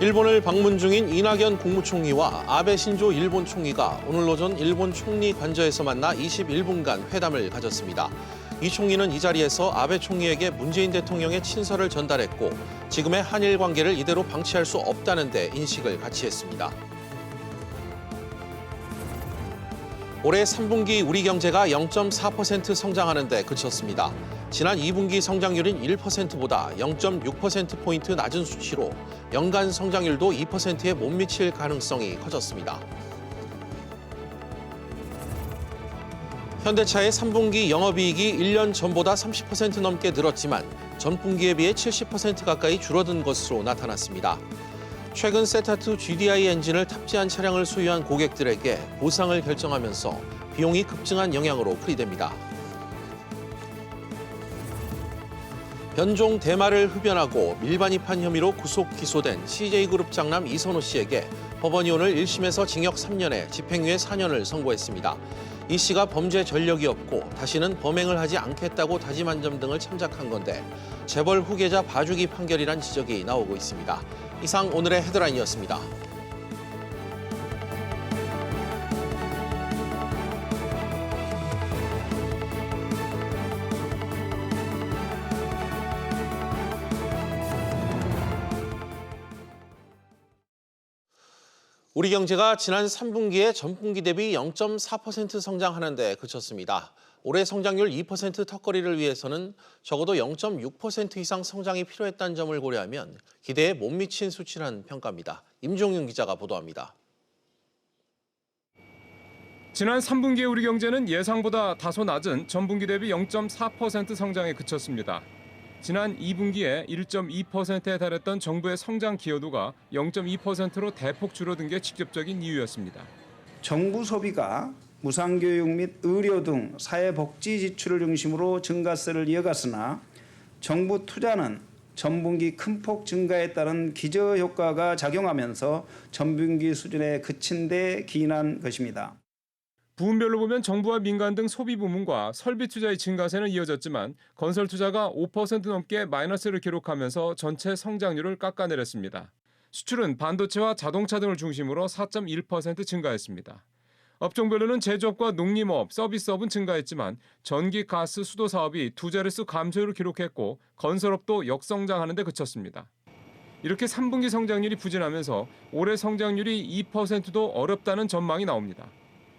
일본을 방문 중인 이낙연 국무총리와 아베 신조 일본 총리가 오늘 오전 일본 총리 관저에서 만나 21분간 회담을 가졌습니다. 이 총리는 이 자리에서 아베 총리에게 문재인 대통령의 친서를 전달했고 지금의 한일 관계를 이대로 방치할 수 없다는 데 인식을 같이 했습니다. 올해 3분기 우리 경제가 0.4% 성장하는 데 그쳤습니다. 지난 2분기 성장률인 1%보다 0.6%포인트 낮은 수치로 연간 성장률도 2%에 못 미칠 가능성이 커졌습니다. 현대차의 3분기 영업이익이 1년 전보다 30% 넘게 늘었지만 전분기에 비해 70% 가까이 줄어든 것으로 나타났습니다. 최근 세타2 GDI 엔진을 탑재한 차량을 소유한 고객들에게 보상을 결정하면서 비용이 급증한 영향으로 풀이됩니다. 변종 대마를 흡연하고 밀반 입한 혐의로 구속 기소된 CJ그룹 장남 이선호 씨에게 법원이 오늘 1심에서 징역 3년에 집행유예 4년을 선고했습니다. 이 씨가 범죄 전력이 없고 다시는 범행을 하지 않겠다고 다짐한 점 등을 참작한 건데 재벌 후계자 봐주기 판결이란 지적이 나오고 있습니다. 이상 오늘의 헤드라인이었습니다. 우리 경제가 지난 3분기에 전분기 대비 0.4% 성장하는 데 그쳤습니다. 올해 성장률 2% 턱걸이를 위해서는 적어도 0.6% 이상 성장이 필요했다는 점을 고려하면 기대에 못 미친 수치라는 평가입니다. 임종윤 기자가 보도합니다. 지난 3분기의 우리 경제는 예상보다 다소 낮은 전분기 대비 0.4% 성장에 그쳤습니다. 지난 2분기에 1.2%에 달했던 정부의 성장 기여도가 0.2%로 대폭 줄어든 게 직접적인 이유였습니다. 정부 소비가 무상교육 및 의료 등 사회복지 지출을 중심으로 증가세를 이어갔으나 정부 투자는 전분기 큰 폭 증가에 따른 기저효과가 작용하면서 전분기 수준에 그친 데 기인한 것입니다. 부문별로 보면 정부와 민간 등 소비 부문과 설비 투자의 증가세는 이어졌지만 건설 투자가 5% 넘게 마이너스를 기록하면서 전체 성장률을 깎아내렸습니다. 수출은 반도체와 자동차 등을 중심으로 4.1% 증가했습니다. 업종별로는 제조업과 농림업, 서비스업은 증가했지만 전기, 가스, 수도 사업이 두 자릿수 감소를 기록했고 건설업도 역성장하는 데 그쳤습니다. 이렇게 3분기 성장률이 부진하면서 올해 성장률이 2%도 어렵다는 전망이 나옵니다.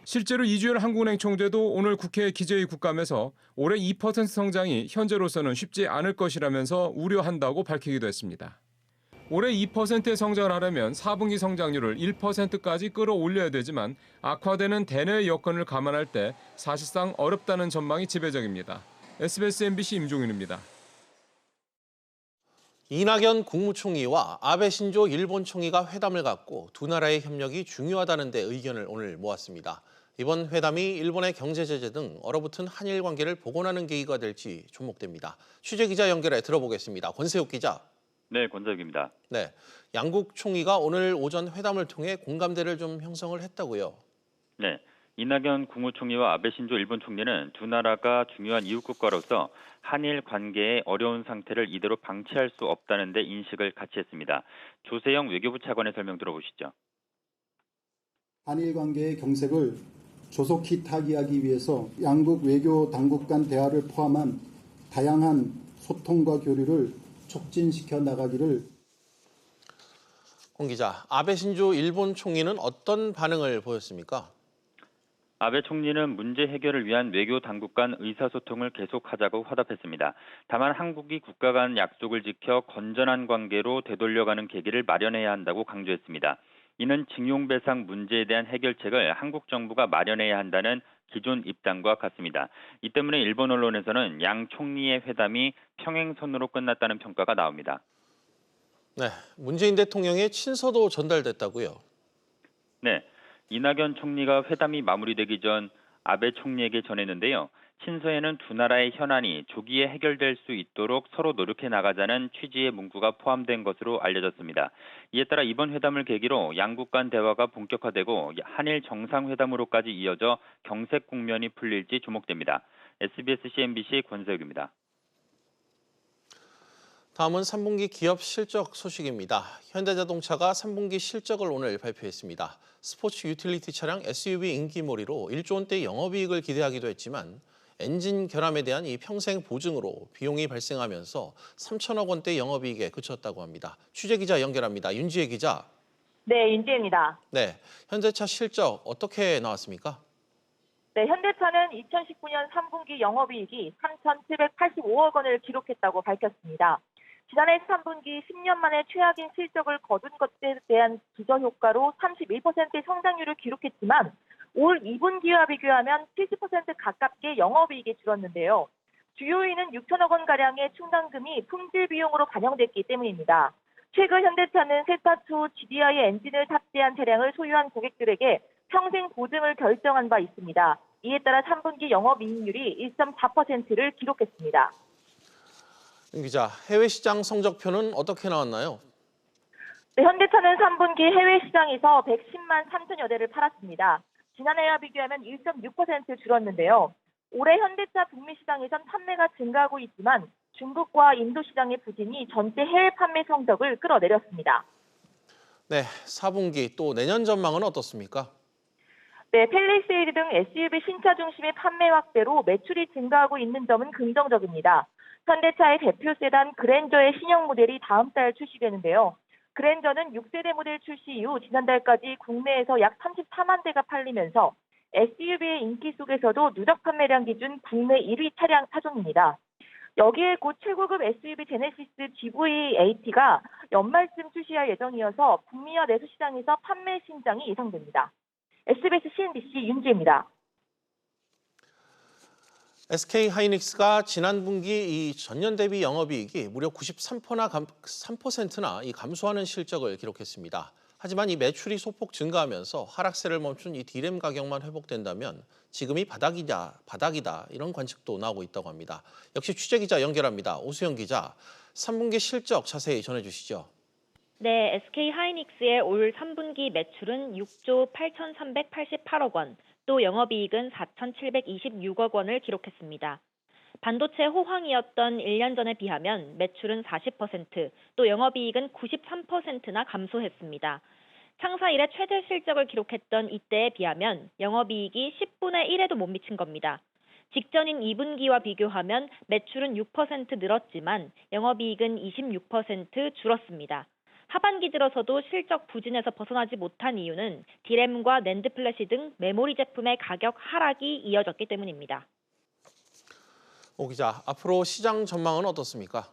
실제로 이주열 한국은행 총재도 오늘 국회 기재위 국감에서 올해 2% 성장이 현재로서는 쉽지 않을 것이라면서 우려한다고 밝히기도 했습니다. 올해 2%의 성장을 하려면 4분기 성장률을 1%까지 끌어올려야 되지만 악화되는 대내 여건을 감안할 때 사실상 어렵다는 전망이 지배적입니다. SBS MBC 임종윤입니다. 이낙연 국무총리와 아베 신조 일본 총리가 회담을 갖고 두 나라의 협력이 중요하다는 데 의견을 오늘 모았습니다. 이번 회담이 일본의 경제 제재 등 얼어붙은 한일 관계를 복원하는 계기가 될지 주목됩니다. 취재기자 연결해 들어보겠습니다. 권세욱 기자. 네, 권석입니다. 네, 양국 총리가 오늘 오전 회담을 통해 공감대를 좀 형성을 했다고요. 네, 이낙연 국무총리와 아베 신조 일본 총리는 두 나라가 중요한 이웃 국가로서 한일 관계의 어려운 상태를 이대로 방치할 수 없다는 데 인식을 같이 했습니다. 조세영 외교부 차관의 설명 들어보시죠. 한일 관계의 경색을 조속히 타개하기 위해서 양국 외교 당국 간 대화를 포함한 다양한 소통과 교류를 촉진시켜 나가기를. 권 기자, 아베 신조 일본 총리는 어떤 반응을 보였습니까? 아베 총리는 문제 해결을 위한 외교 당국 간 의사소통을 계속하자고 화답했습니다. 다만 한국이 국가 간 약속을 지켜 건전한 관계로 되돌려가는 계기를 마련해야 한다고 강조했습니다. 이는 징용배상 문제에 대한 해결책을 한국 정부가 마련해야 한다는 기존 입장과 같습니다. 이 때문에 일본 언론에서는 양 총리의 회담이 평행선으로 끝났다는 평가가 나옵니다. 네, 문재인 대통령의 친서도 전달됐다고요? 네, 이낙연 총리가 회담이 마무리되기 전 아베 총리에게 전했는데요. 친서에는 두 나라의 현안이 조기에 해결될 수 있도록 서로 노력해 나가자는 취지의 문구가 포함된 것으로 알려졌습니다. 이에 따라 이번 회담을 계기로 양국 간 대화가 본격화되고 한일 정상회담으로까지 이어져 경색 국면이 풀릴지 주목됩니다. SBS CNBC 권세욱입니다. 다음은 3분기 기업 실적 소식입니다. 현대자동차가 3분기 실적을 오늘 발표했습니다. 스포츠 유틸리티 차량 SUV 인기몰이로 1조 원대 영업이익을 기대하기도 했지만 엔진 결함에 대한 이 평생 보증으로 비용이 발생하면서 3천억 원대 영업이익에 그쳤다고 합니다. 취재기자 연결합니다. 윤지혜 기자. 네, 윤지혜입니다. 네, 현대차 실적 어떻게 나왔습니까? 네, 현대차는 2019년 3분기 영업이익이 3,785억 원을 기록했다고 밝혔습니다. 지난해 3분기 10년 만에 최악인 실적을 거둔 것에 대한 기저효과로 31%의 성장률을 기록했지만 올 2분기와 비교하면 70% 가깝게 영업이익이 줄었는데요. 주요 요인은 6천억 원가량의 충당금이 품질 비용으로 반영됐기 때문입니다. 최근 현대차는 세차 후 GDI 엔진을 탑재한 차량을 소유한 고객들에게 평생 보증을 결정한 바 있습니다. 이에 따라 3분기 영업이익률이 1.4%를 기록했습니다. 윤 기자, 해외 시장 성적표는 어떻게 나왔나요? 네, 현대차는 3분기 해외 시장에서 110만 3천여 대를 팔았습니다. 지난해와 비교하면 1.6% 줄었는데요. 올해 현대차 북미 시장에선 판매가 증가하고 있지만 중국과 인도 시장의 부진이 전체 해외 판매 성적을 끌어내렸습니다. 네, 4분기 또 내년 전망은 어떻습니까? 네, 팰리세이드 등 SUV 신차 중심의 판매 확대로 매출이 증가하고 있는 점은 긍정적입니다. 현대차의 대표 세단 그랜저의 신형 모델이 다음 달 출시되는데요. 그랜저는 6세대 모델 출시 이후 지난달까지 국내에서 약 34만 대가 팔리면서 SUV의 인기 속에서도 누적 판매량 기준 국내 1위 차량 차종입니다. 여기에 곧 최고급 SUV 제네시스 GV80가 연말쯤 출시할 예정이어서 북미와 내수 시장에서 판매 신장이 예상됩니다. SBS CNBC 윤지혜입니다. SK 하이닉스가 지난 분기 이 전년 대비 영업이익이 무려 3%나 감소하는 실적을 기록했습니다. 하지만 이 매출이 소폭 증가하면서 하락세를 멈춘 이 디램 가격만 회복된다면 지금이 바닥이다 이런 관측도 나오고 있다고 합니다. 역시 취재기자 연결합니다. 오수영 기자, 3분기 실적 자세히 전해주시죠. 네, SK하이닉스의 올 3분기 매출은 6조 8,388억 원, 또 영업이익은 4,726억 원을 기록했습니다. 반도체 호황이었던 1년 전에 비하면 매출은 40%, 또 영업이익은 93%나 감소했습니다. 창사 이래 최대 실적을 기록했던 이때에 비하면 영업이익이 10분의 1에도 못 미친 겁니다. 직전인 2분기와 비교하면 매출은 6% 늘었지만 영업이익은 26% 줄었습니다. 하반기 들어서도 실적 부진에서 벗어나지 못한 이유는 디램과 낸드 플래시 등 메모리 제품의 가격 하락이 이어졌기 때문입니다. 오 기자, 앞으로 시장 전망은 어떻습니까?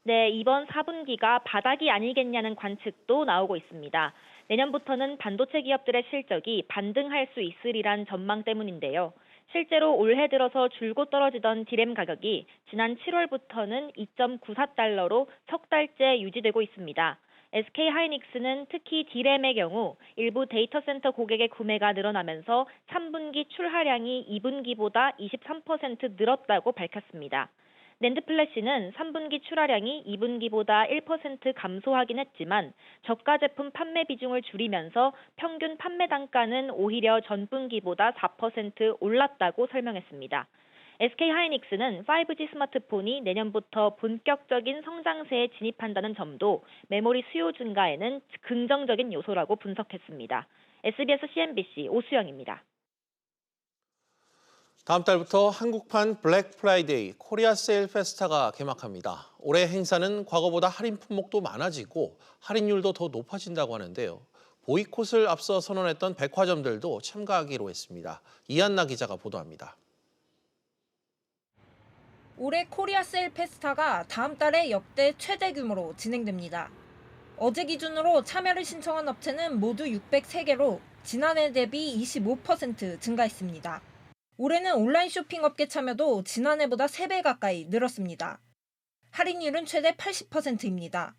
네, 이번 4분기가 바닥이 아니겠냐는 관측도 나오고 있습니다. 내년부터는 반도체 기업들의 실적이 반등할 수 있으리란 전망 때문인데요. 실제로 올해 들어서 줄곧 떨어지던 디램 가격이 지난 7월부터는 2.94달러로 석 달째 유지되고 있습니다. SK하이닉스는 특히 디램의 경우 일부 데이터 센터 고객의 구매가 늘어나면서 3분기 출하량이 2분기보다 23% 늘었다고 밝혔습니다. 낸드 플래시는 3분기 출하량이 2분기보다 1% 감소하긴 했지만 저가 제품 판매 비중을 줄이면서 평균 판매 단가는 오히려 전분기보다 4% 올랐다고 설명했습니다. SK하이닉스는 5G 스마트폰이 내년부터 본격적인 성장세에 진입한다는 점도 메모리 수요 증가에는 긍정적인 요소라고 분석했습니다. SBS CNBC 오수영입니다. 다음 달부터 한국판 블랙 프라이데이 코리아 세일 페스타가 개막합니다. 올해 행사는 과거보다 할인 품목도 많아지고 할인율도 더 높아진다고 하는데요. 보이콧을 앞서 선언했던 백화점들도 참가하기로 했습니다. 이한나 기자가 보도합니다. 올해 코리아 세일 페스타가 다음 달에 역대 최대 규모로 진행됩니다. 어제 기준으로 참여를 신청한 업체는 모두 603개로 지난해 대비 25% 증가했습니다. 올해는 온라인 쇼핑 업계 참여도 지난해보다 3배 가까이 늘었습니다. 할인율은 최대 80%입니다.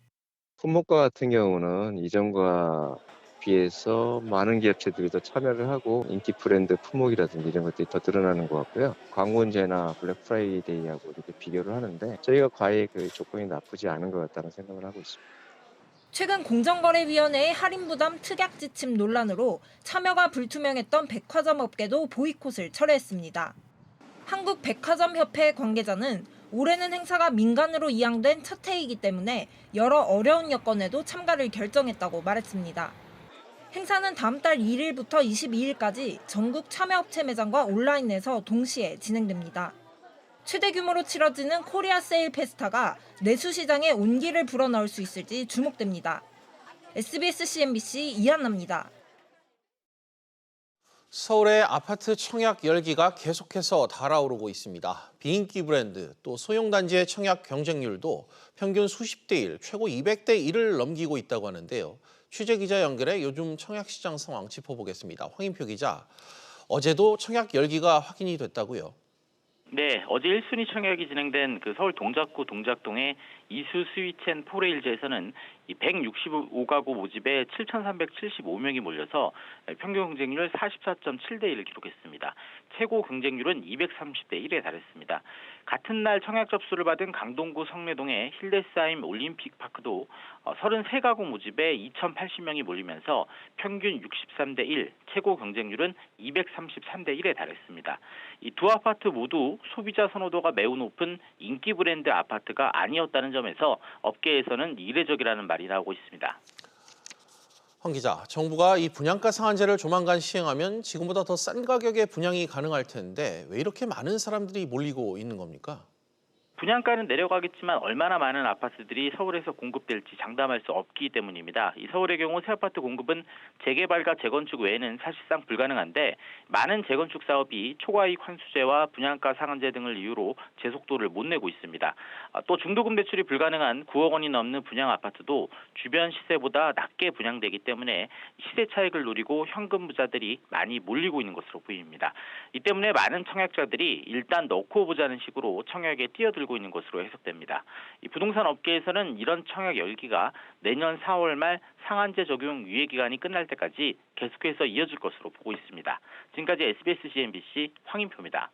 품목과 같은 경우는 이전과 비해서 많은 기업체들이 더 참여를 하고 인기 브랜드 품목이라든지 이런 것들이 더 늘어나는 것 같고요. 광운제나 블랙 프라이데이하고 이렇게 비교를 하는데 저희가 과외 그 조건이 나쁘지 않은 것 같다는 생각을 하고 있습니다. 최근 공정거래위원회의 할인 부담 특약 지침 논란으로 참여가 불투명했던 백화점 업계도 보이콧을 철회했습니다. 한국백화점협회 관계자는 올해는 행사가 민간으로 이양된 첫 해이기 때문에 여러 어려운 여건에도 참가를 결정했다고 말했습니다. 행사는 다음 달 1일부터 22일까지 전국 참여업체 매장과 온라인에서 동시에 진행됩니다. 최대 규모로 치러지는 코리아 세일 페스타가 내수 시장에 온기를 불어넣을 수 있을지 주목됩니다. SBS CNBC 이한나입니다. 서울의 아파트 청약 열기가 계속해서 달아오르고 있습니다. 비인기 브랜드 또 소형단지의 청약 경쟁률도 평균 수십 대 1, 최고 200대 1을 넘기고 있다고 하는데요. 취재기자 연결해 요즘 청약 시장 상황 짚어보겠습니다. 황인표 기자, 어제도 청약 열기가 확인이 됐다고요? 네, 어제 1순위 청약이 진행된 서울 동작구 동작동의 이수 스위첸 포레일즈에서는 165가구 모집에 7,375명이 몰려서 평균 경쟁률 44.7대 1을 기록했습니다. 최고 경쟁률은 230대 1에 달했습니다. 같은 날 청약 접수를 받은 강동구 성내동의 힐데스하임 올림픽파크도 33가구 모집에 2,080명이 몰리면서 평균 63대 1, 최고 경쟁률은 233대 1에 달했습니다. 이 두 아파트 모두 소비자 선호도가 매우 높은 인기 브랜드 아파트가 아니었다는 점에서 업계에서는 이례적이라는 말이 나오고 있습니다. 황 기자, 정부가 이 분양가 상한제를 조만간 시행하면 지금보다 더 싼 가격에 분양이 가능할 텐데 왜 이렇게 많은 사람들이 몰리고 있는 겁니까? 분양가는 내려가겠지만 얼마나 많은 아파트들이 서울에서 공급될지 장담할 수 없기 때문입니다. 이 서울의 경우 새 아파트 공급은 재개발과 재건축 외에는 사실상 불가능한데 많은 재건축 사업이 초과이익 환수제와 분양가 상한제 등을 이유로 제속도를 못 내고 있습니다. 또 중도금 대출이 불가능한 9억 원이 넘는 분양 아파트도 주변 시세보다 낮게 분양되기 때문에 시세 차익을 노리고 현금 부자들이 많이 몰리고 있는 것으로 보입니다. 이 때문에 많은 청약자들이 일단 넣고 보자는 식으로 청약에 뛰어들고 있는 것으로 해석됩니다. 이 부동산 업계에서는 이런 청약 열기가 내년 4월 말 상한제 적용 유예 기간이 끝날 때까지 계속해서 이어질 것으로 보고 있습니다. 지금까지 SBS CNBC 황인표입니다.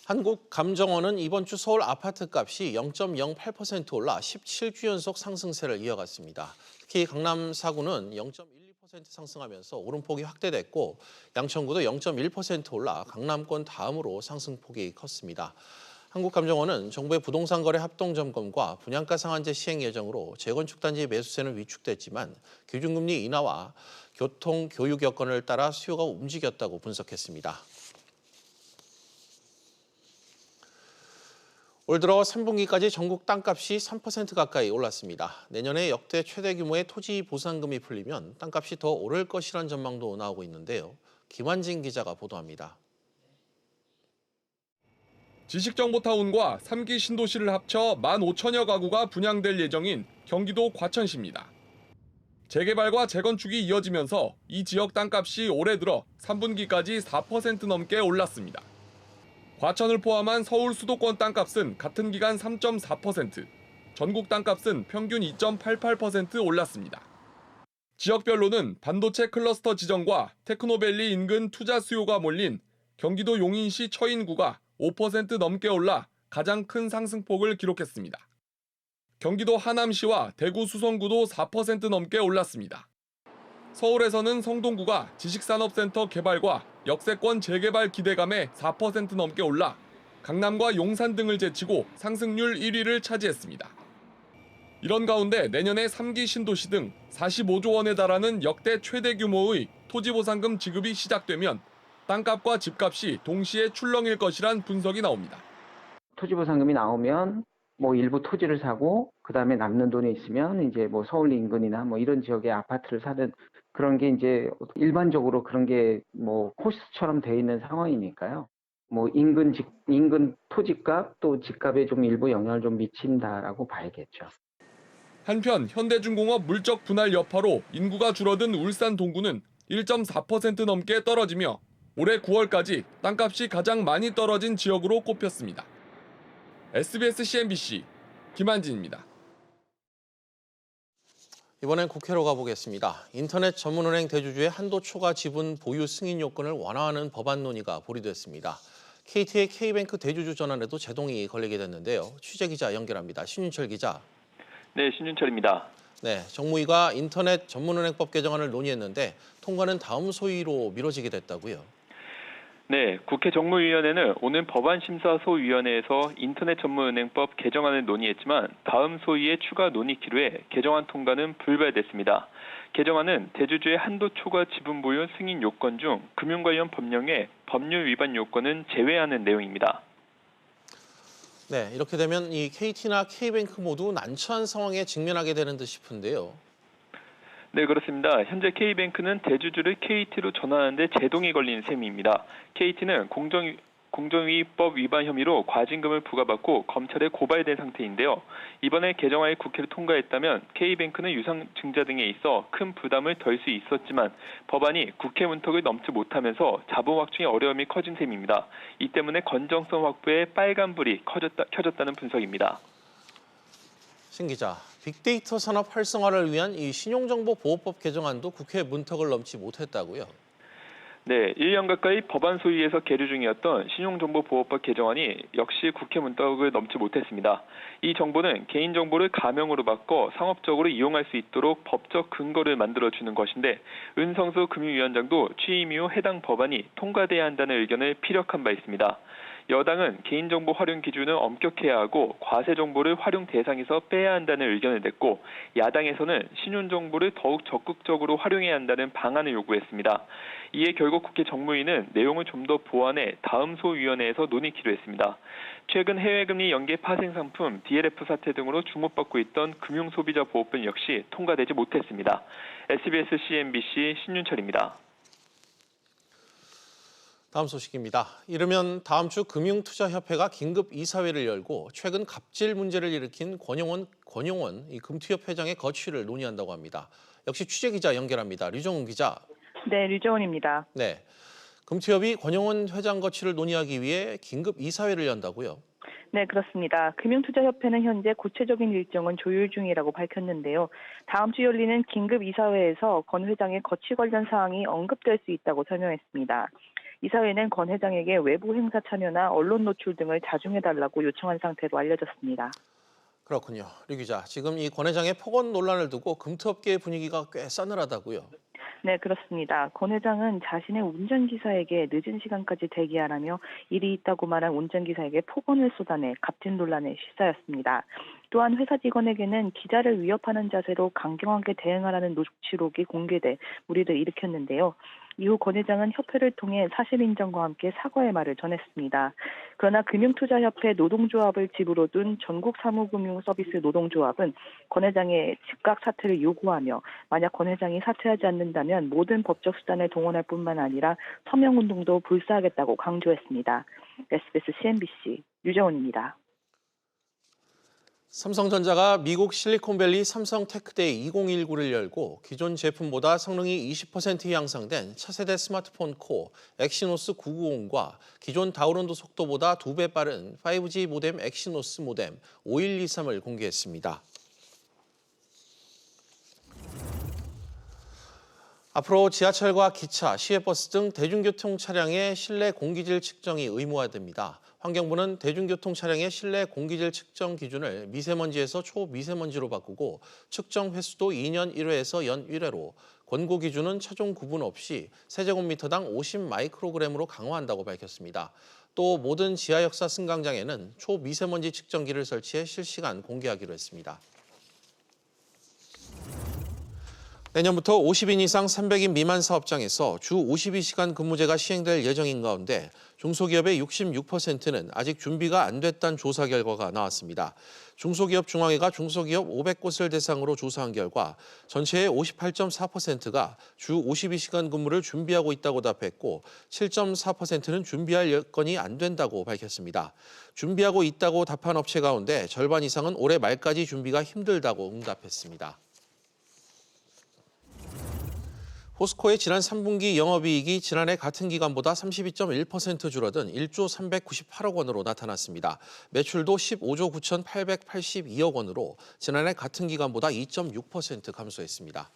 한국감정원은 이번 주 서울 아파트 값이 0.08% 올라 17주 연속 상승세를 이어갔습니다. 특히 강남 4구는 0.12% 상승하면서 오름폭이 확대됐고 양천구도 0.1% 올라 강남권 다음으로 상승폭이 컸습니다. 한국감정원은 정부의 부동산 거래 합동 점검과 분양가 상한제 시행 예정으로 재건축 단지 매수세는 위축됐지만 기준금리 인하와 교통, 교육 여건을 따라 수요가 움직였다고 분석했습니다. 올 들어 3분기까지 전국 땅값이 3% 가까이 올랐습니다. 내년에 역대 최대 규모의 토지 보상금이 풀리면 땅값이 더 오를 것이란 전망도 나오고 있는데요. 김환진 기자가 보도합니다. 지식정보타운과 3기 신도시를 합쳐 15,000여 가구가 분양될 예정인 경기도 과천시입니다. 재개발과 재건축이 이어지면서 이 지역 땅값이 올해 들어 3분기까지 4% 넘게 올랐습니다. 과천을 포함한 서울 수도권 땅값은 같은 기간 3.4%, 전국 땅값은 평균 2.88% 올랐습니다. 지역별로는 반도체 클러스터 지정과 테크노밸리 인근 투자 수요가 몰린 경기도 용인시 처인구가 5% 넘게 올라 가장 큰 상승폭을 기록했습니다. 경기도 하남시와 대구 수성구도 4% 넘게 올랐습니다. 서울에서는 성동구가 지식산업센터 개발과 역세권 재개발 기대감에 4% 넘게 올라 강남과 용산 등을 제치고 상승률 1위를 차지했습니다. 이런 가운데 내년에 3기 신도시 등 45조 원에 달하는 역대 최대 규모의 토지보상금 지급이 시작되면 땅값과 집값이 동시에 출렁일 것이란 분석이 나옵니다. 토지보상금이 나오면 일부 토지를 사고 그다음에 남는 돈이 있으면 이제 서울 인근이나 이런 지역의 아파트를 사는 그런 게 이제 일반적으로 그런 게 코스처럼 돼 있는 상황이니까요. 인근 토지값 또 집값에 좀 일부 영향을 좀 미친다라고 봐야겠죠. 한편 현대중공업 물적 분할 여파로 인구가 줄어든 울산 동구는 1.4% 넘게 떨어지며 올해 9월까지 땅값이 가장 많이 떨어진 지역으로 꼽혔습니다. SBS CNBC 김한진입니다. 이번엔 국회로 가보겠습니다. 인터넷 전문은행 대주주의 한도 초과 지분 보유 승인 요건을 완화하는 법안 논의가 보류됐습니다. KT의 K뱅크 대주주 전환에도 제동이 걸리게 됐는데요. 취재기자 연결합니다. 신윤철 기자. 네, 신윤철입니다. 네, 정무위가 인터넷 전문은행법 개정안을 논의했는데 통과는 다음 소위로 미뤄지게 됐다고요. 네, 국회 정무위원회는 오늘 법안심사소위원회에서 인터넷 전문은행법 개정안을 논의했지만 다음 소위의 추가 논의 기로에 개정안 통과는 불발됐습니다. 개정안은 대주주의 한도 초과 지분 보유 승인 요건 중 금융 관련 법령의 법률 위반 요건은 제외하는 내용입니다. 네, 이렇게 되면 이 KT나 K뱅크 모두 난처한 상황에 직면하게 되는 듯 싶은데요. 네, 그렇습니다. 현재 K뱅크는 대주주를 KT로 전환하는 데 제동이 걸린 셈입니다. KT는 공정위법 위반 혐의로 과징금을 부과받고 검찰에 고발된 상태인데요. 이번에 개정안이 국회를 통과했다면 K뱅크는 유상 증자 등에 있어 큰 부담을 덜 수 있었지만 법안이 국회 문턱을 넘지 못하면서 자본 확충에 어려움이 커진 셈입니다. 이 때문에 건정성 확보에 빨간불이 켜졌다는 분석입니다. 신 기자, 빅데이터 산업 활성화를 위한 이 신용정보보호법 개정안도 국회 문턱을 넘지 못했다고요? 네, 1년 가까이 법안 소위에서 계류 중이었던 신용정보보호법 개정안이 역시 국회 문턱을 넘지 못했습니다. 이 정보는 개인정보를 가명으로 바꿔 상업적으로 이용할 수 있도록 법적 근거를 만들어주는 것인데 은성수 금융위원장도 취임 이후 해당 법안이 통과돼야 한다는 의견을 피력한 바 있습니다. 여당은 개인정보 활용 기준을 엄격해야 하고 과세 정보를 활용 대상에서 빼야 한다는 의견을 냈고 야당에서는 신용정보를 더욱 적극적으로 활용해야 한다는 방안을 요구했습니다. 이에 결국 국회 정무위는 내용을 좀 더 보완해 다음 소위원회에서 논의키로 했습니다. 최근 해외금리 연계 파생 상품 DLF 사태 등으로 주목받고 있던 금융소비자보호법 역시 통과되지 못했습니다. SBS CNBC 신윤철입니다. 다음 소식입니다. 이르면 다음 주 금융투자협회가 긴급 이사회를 열고 최근 갑질 문제를 일으킨 권용원 이 금투협 회장의 거취를 논의한다고 합니다. 역시 취재기자 연결합니다. 류정훈 기자. 네, 류정훈입니다. 네, 금투협이 권용원 회장 거취를 논의하기 위해 긴급 이사회를 연다고요? 네, 그렇습니다. 금융투자협회는 현재 구체적인 일정은 조율 중이라고 밝혔는데요. 다음 주 열리는 긴급 이사회에서 권 회장의 거취 관련 사항이 언급될 수 있다고 설명했습니다. 이사회는 권 회장에게 외부 행사 참여나 언론 노출 등을 자중해달라고 요청한 상태로 알려졌습니다. 그렇군요. 류 기자, 지금 이 권 회장의 폭언 논란을 두고 금투업계의 분위기가 꽤 싸늘하다고요? 네, 그렇습니다. 권 회장은 자신의 운전기사에게 늦은 시간까지 대기하라며 일이 있다고 말한 운전기사에게 폭언을 쏟아내 갑질 논란에 휩싸였습니다. 또한 회사 직원에게는 기자를 위협하는 자세로 강경하게 대응하라는 녹취록이 공개돼 물의를 일으켰는데요. 이후 권 회장은 협회를 통해 사실 인정과 함께 사과의 말을 전했습니다. 그러나 금융투자협회 노동조합을 집으로 둔 전국사무금융서비스 노동조합은 권 회장의 즉각 사퇴를 요구하며 만약 권 회장이 사퇴하지 않는다면 모든 법적 수단을 동원할 뿐만 아니라 서명운동도 불사하겠다고 강조했습니다. SBS CNBC 유정훈입니다. 삼성전자가 미국 실리콘밸리 삼성 테크데이 2019를 열고 기존 제품보다 성능이 20% 향상된 차세대 스마트폰 코어 엑시노스 990과 기존 다운로드 속도보다 2배 빠른 5G 모뎀 엑시노스 모뎀 5123을 공개했습니다. 앞으로 지하철과 기차, 시외버스 등 대중교통 차량의 실내 공기질 측정이 의무화됩니다. 환경부는 대중교통 차량의 실내 공기질 측정 기준을 미세먼지에서 초미세먼지로 바꾸고 측정 횟수도 2년 1회에서 연 1회로 권고 기준은 차종 구분 없이 세제곱미터당 50 마이크로그램으로 강화한다고 밝혔습니다. 또 모든 지하역사 승강장에는 초미세먼지 측정기를 설치해 실시간 공개하기로 했습니다. 내년부터 50인 이상 300인 미만 사업장에서 주 52시간 근무제가 시행될 예정인 가운데 중소기업의 66%는 아직 준비가 안 됐다는 조사 결과가 나왔습니다. 중소기업 중앙회가 중소기업 500곳을 대상으로 조사한 결과 전체의 58.4%가 주 52시간 근무를 준비하고 있다고 답했고 7.4%는 준비할 여건이 안 된다고 밝혔습니다. 준비하고 있다고 답한 업체 가운데 절반 이상은 올해 말까지 준비가 힘들다고 응답했습니다. 포스코의 지난 3분기 영업이익이 지난해 같은 기간보다 32.1% 줄어든 1조 398억 원으로 나타났습니다. 매출도 15조 9,882억 원으로 지난해 같은 기간보다 2.6% 감소했습니다.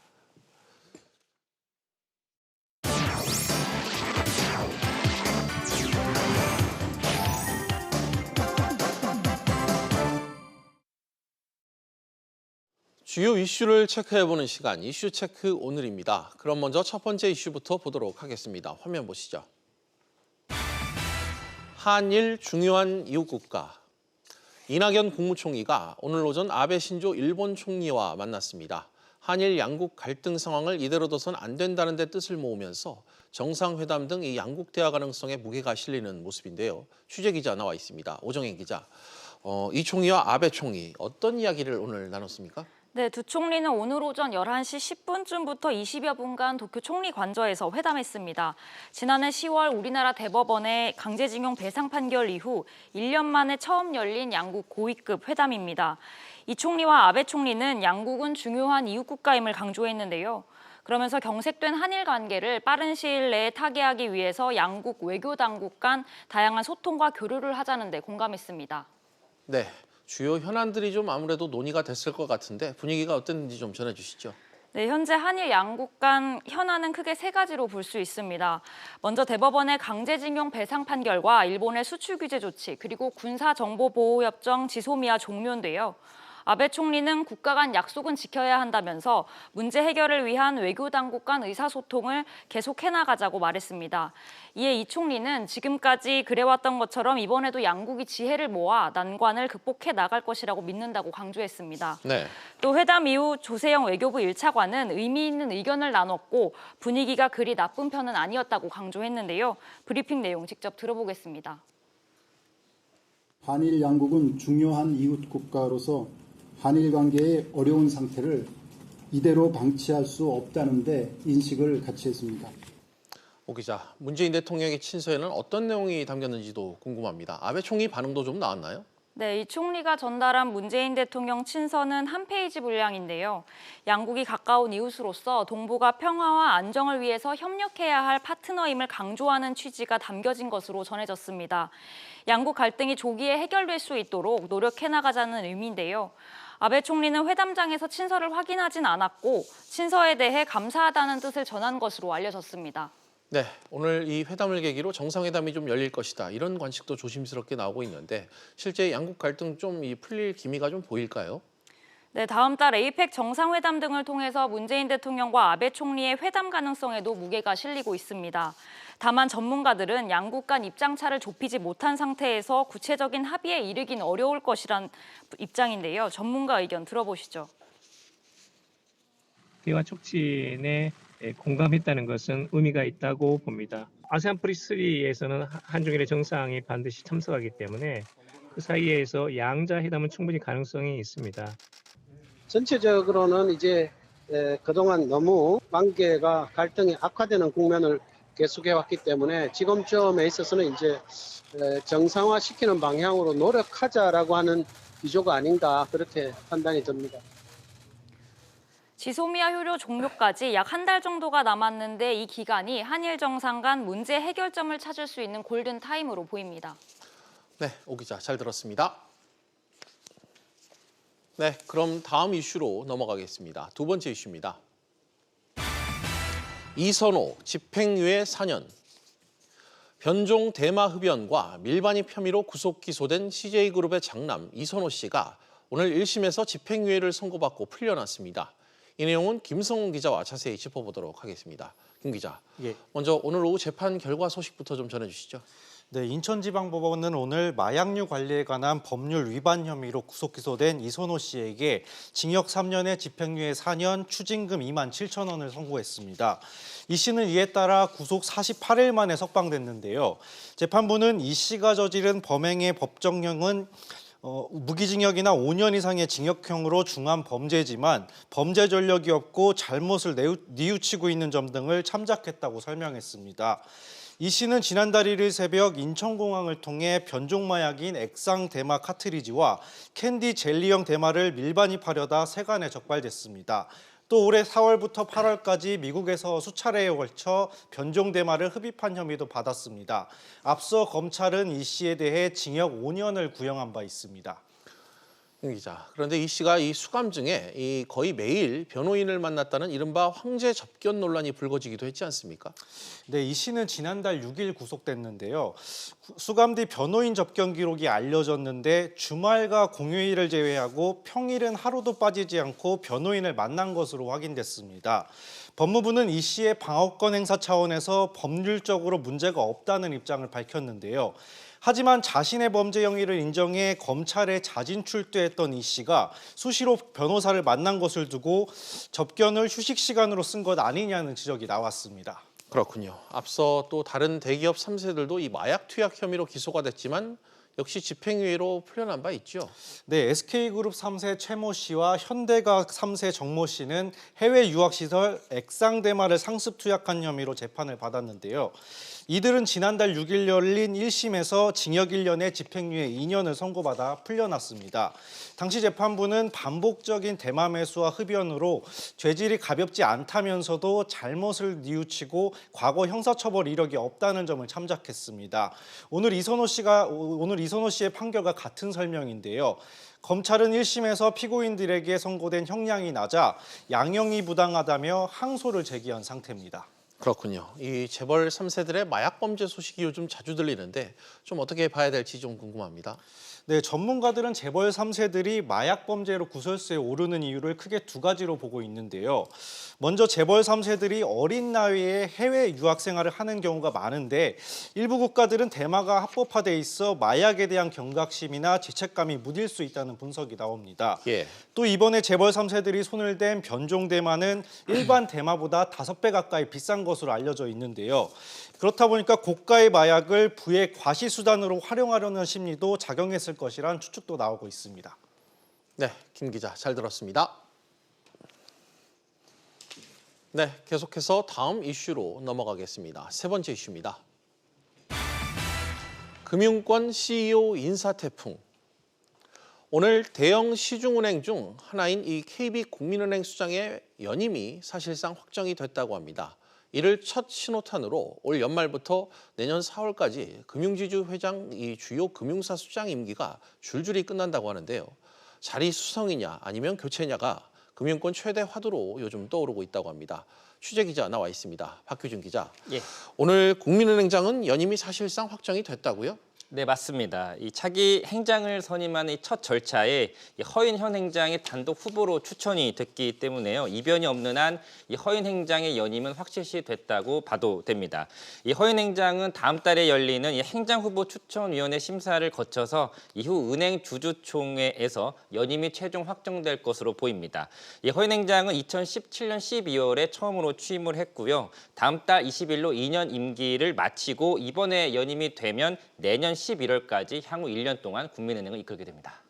주요 이슈를 체크해보는 시간, 이슈 체크 오늘입니다. 그럼 먼저 첫 번째 이슈부터 보도록 하겠습니다. 화면 보시죠. 한일 중요한 이웃 국가. 이낙연 국무총리가 오늘 오전 아베 신조 일본 총리와 만났습니다. 한일 양국 갈등 상황을 이대로 둬선 안 된다는 데 뜻을 모으면서 정상회담 등 이 양국 대화 가능성에 무게가 실리는 모습인데요. 취재 기자 나와 있습니다. 오정혜 기자. 이 총리와 아베 총리 어떤 이야기를 오늘 나눴습니까? 네, 두 총리는 오늘 오전 11시 10분쯤부터 20여 분간 도쿄 총리 관저에서 회담했습니다. 지난해 10월 우리나라 대법원의 강제징용 배상 판결 이후 1년 만에 처음 열린 양국 고위급 회담입니다. 이 총리와 아베 총리는 양국은 중요한 이웃 국가임을 강조했는데요. 그러면서 경색된 한일 관계를 빠른 시일 내에 타개하기 위해서 양국 외교 당국 간 다양한 소통과 교류를 하자는 데 공감했습니다. 네, 주요 현안들이 좀 아무래도 논의가 됐을 것 같은데 분위기가 어땠는지 좀 전해주시죠. 네, 현재 한일 양국 간 현안은 크게 세 가지로 볼 수 있습니다. 먼저 대법원의 강제징용 배상 판결과 일본의 수출 규제 조치, 그리고 군사정보보호협정 지소미아 종료인데요. 아베 총리는 국가 간 약속은 지켜야 한다면서 문제 해결을 위한 외교 당국 간 의사소통을 계속해 나가자고 말했습니다. 이에 이 총리는 지금까지 그래왔던 것처럼 이번에도 양국이 지혜를 모아 난관을 극복해 나갈 것이라고 믿는다고 강조했습니다. 네. 또 회담 이후 조세영 외교부 1차관은 의미 있는 의견을 나눴고 분위기가 그리 나쁜 편은 아니었다고 강조했는데요. 브리핑 내용 직접 들어보겠습니다. 한일 양국은 중요한 이웃 국가로서 한일 관계의 어려운 상태를 이대로 방치할 수 없다는 데 인식을 같이 했습니다. 오 기자, 문재인 대통령의 친서에는 어떤 내용이 담겼는지도 궁금합니다. 아베 총리 반응도 좀 나왔나요? 네, 이 총리가 전달한 문재인 대통령 친서는 한 페이지 분량인데요. 양국이 가까운 이웃으로서 동북아 평화와 안정을 위해서 협력해야 할 파트너임을 강조하는 취지가 담겨진 것으로 전해졌습니다. 양국 갈등이 조기에 해결될 수 있도록 노력해 나가자는 의미인데요. 아베 총리는 회담장에서 친서를 확인하진 않았고 친서에 대해 감사하다는 뜻을 전한 것으로 알려졌습니다. 네, 오늘 이 회담을 계기로 정상회담이 좀 열릴 것이다. 이런 관측도 조심스럽게 나오고 있는데 실제 양국 갈등 좀 풀릴 기미가 좀 보일까요? 네, 다음 달 에이펙 정상회담 등을 통해서 문재인 대통령과 아베 총리의 회담 가능성에도 무게가 실리고 있습니다. 다만 전문가들은 양국 간 입장차를 좁히지 못한 상태에서 구체적인 합의에 이르긴 어려울 것이란 입장인데요. 전문가 의견 들어보시죠. 대화 촉진에 공감했다는 것은 의미가 있다고 봅니다. 아세안 플러스3에서는 한중일의 정상이 반드시 참석하기 때문에 그 사이에서 양자 회담은 충분히 가능성이 있습니다. 전체적으로는 이제 그동안 너무 관계가 갈등이 악화되는 국면을 계속해왔기 때문에 지금쯤에 있어서는 이제 정상화시키는 방향으로 노력하자라고 하는 기조가 아닌가 그렇게 판단이 듭니다. 지소미아 효료 종료까지 약 한 달 정도가 남았는데 이 기간이 한일 정상 간 문제 해결점을 찾을 수 있는 골든타임으로 보입니다. 네, 오 기자 잘 들었습니다. 네, 그럼 다음 이슈로 넘어가겠습니다. 두 번째 이슈입니다. 이선호 집행유예 4년. 변종 대마 흡연과 밀반입 혐의로 구속 기소된 CJ그룹의 장남 이선호 씨가 오늘 1심에서 집행유예를 선고받고 풀려났습니다. 이 내용은 김성훈 기자와 자세히 짚어보도록 하겠습니다. 김 기자, 먼저 오늘 오후 재판 결과 소식부터 좀 전해주시죠. 네, 인천지방법원은 오늘 마약류 관리에 관한 법률 위반 혐의로 구속 기소된 이선호 씨에게 징역 3년에 집행유예 4년, 추징금 2만 7천 원을 선고했습니다. 이 씨는 이에 따라 구속 48일 만에 석방됐는데요. 재판부는 이 씨가 저지른 범행의 법정형은 무기징역이나 5년 이상의 징역형으로 중한 범죄지만 범죄 전력이 없고 잘못을 뉘우치고 있는 점 등을 참작했다고 설명했습니다. 이 씨는 지난달 1일 새벽 인천공항을 통해 변종마약인 액상 대마 카트리지와 캔디 젤리형 대마를 밀반입하려다 세관에 적발됐습니다. 또 올해 4월부터 8월까지 미국에서 수차례에 걸쳐 변종 대마를 흡입한 혐의도 받았습니다. 앞서 검찰은 이 씨에 대해 징역 5년을 구형한 바 있습니다. 김 기자, 그런데 이 씨가 이 수감중에 거의 매일 변호인을 만났다는 이른바 황제 접견 논란이 불거지기도 했지 않습니까? 네, 이 씨는 지난달 6일 구속됐는데요. 수감 뒤 변호인 접견 기록이 알려졌는데 주말과 공휴일을 제외하고 평일은 하루도 빠지지 않고 변호인을 만난 것으로 확인됐습니다. 법무부는 이 씨의 방어권 행사 차원에서 법률적으로 문제가 없다는 입장을 밝혔는데요. 하지만 자신의 범죄 행위를 인정해 검찰에 자진 출두했던 이 씨가 수시로 변호사를 만난 것을 두고 접견을 휴식 시간으로 쓴 것 아니냐는 지적이 나왔습니다. 그렇군요. 앞서 또 다른 대기업 3세들도 이 마약 투약 혐의로 기소가 됐지만 역시 집행유예로 풀려난 바 있죠. 네, SK그룹 3세 최모 씨와 현대과학 3세 정모 씨는 해외 유학시설 액상대마를 상습 투약한 혐의로 재판을 받았는데요. 이들은 지난달 6일 열린 1심에서 징역 1년에 집행유예 2년을 선고받아 풀려났습니다. 당시 재판부는 반복적인 대마 매수와 흡연으로 죄질이 가볍지 않다면서도 잘못을 뉘우치고 과거 형사처벌 이력이 없다는 점을 참작했습니다. 오늘 이선호 씨의 판결과 같은 설명인데요. 검찰은 1심에서 피고인들에게 선고된 형량이 낮아 양형이 부당하다며 항소를 제기한 상태입니다. 그렇군요. 이 재벌 3세들의 마약 범죄 소식이 요즘 자주 들리는데 좀 어떻게 봐야 될지 좀 궁금합니다. 네, 전문가들은 재벌 3세들이 마약 범죄로 구설수에 오르는 이유를 크게 두 가지로 보고 있는데요. 먼저 재벌 3세들이 어린 나이에 해외 유학 생활을 하는 경우가 많은데 일부 국가들은 대마가 합법화돼 있어 마약에 대한 경각심이나 죄책감이 무딜 수 있다는 분석이 나옵니다. 예. 또 이번에 재벌 3세들이 손을 댄 변종 대마는 일반 대마보다 5배 가까이 비싼 것으로 알려져 있는데요. 그렇다 보니까 고가의 마약을 부의 과시수단으로 활용하려는 심리도 작용했을 것이란 추측도 나오고 있습니다. 네, 김 기자 잘 들었습니다. 네, 계속해서 다음 이슈로 넘어가겠습니다. 세 번째 이슈입니다. 금융권 CEO 인사 태풍. 오늘 대형 시중은행 중 하나인 이 KB국민은행 수장의 연임이 사실상 확정이 됐다고 합니다. 이를 첫 신호탄으로 올 연말부터 내년 4월까지 금융지주 회장 이 주요 금융사 수장 임기가 줄줄이 끝난다고 하는데요. 자리 수성이냐 아니면 교체냐가 금융권 최대 화두로 요즘 떠오르고 있다고 합니다. 취재 기자 나와 있습니다. 박규준 기자. 예. 오늘 국민은행장은 연임이 사실상 확정이 됐다고요? 네, 맞습니다. 이 차기 행장을 선임하는 이 첫 절차에 이 허인 현 행장이 단독 후보로 추천이 됐기 때문에요. 이변이 없는 한 이 허인 행장의 연임은 확실시 됐다고 봐도 됩니다. 이 허인 행장은 다음 달에 열리는 이 행장 후보 추천위원회 심사를 거쳐서 이후 은행 주주총회에서 연임이 최종 확정될 것으로 보입니다. 이 허인 행장은 2017년 12월에 처음으로 취임을 했고요. 다음 달 20일로 2년 임기를 마치고 이번에 연임이 되면 내년 11월까지 향후 1년 동안 국민은행을 이끌게 됩니다.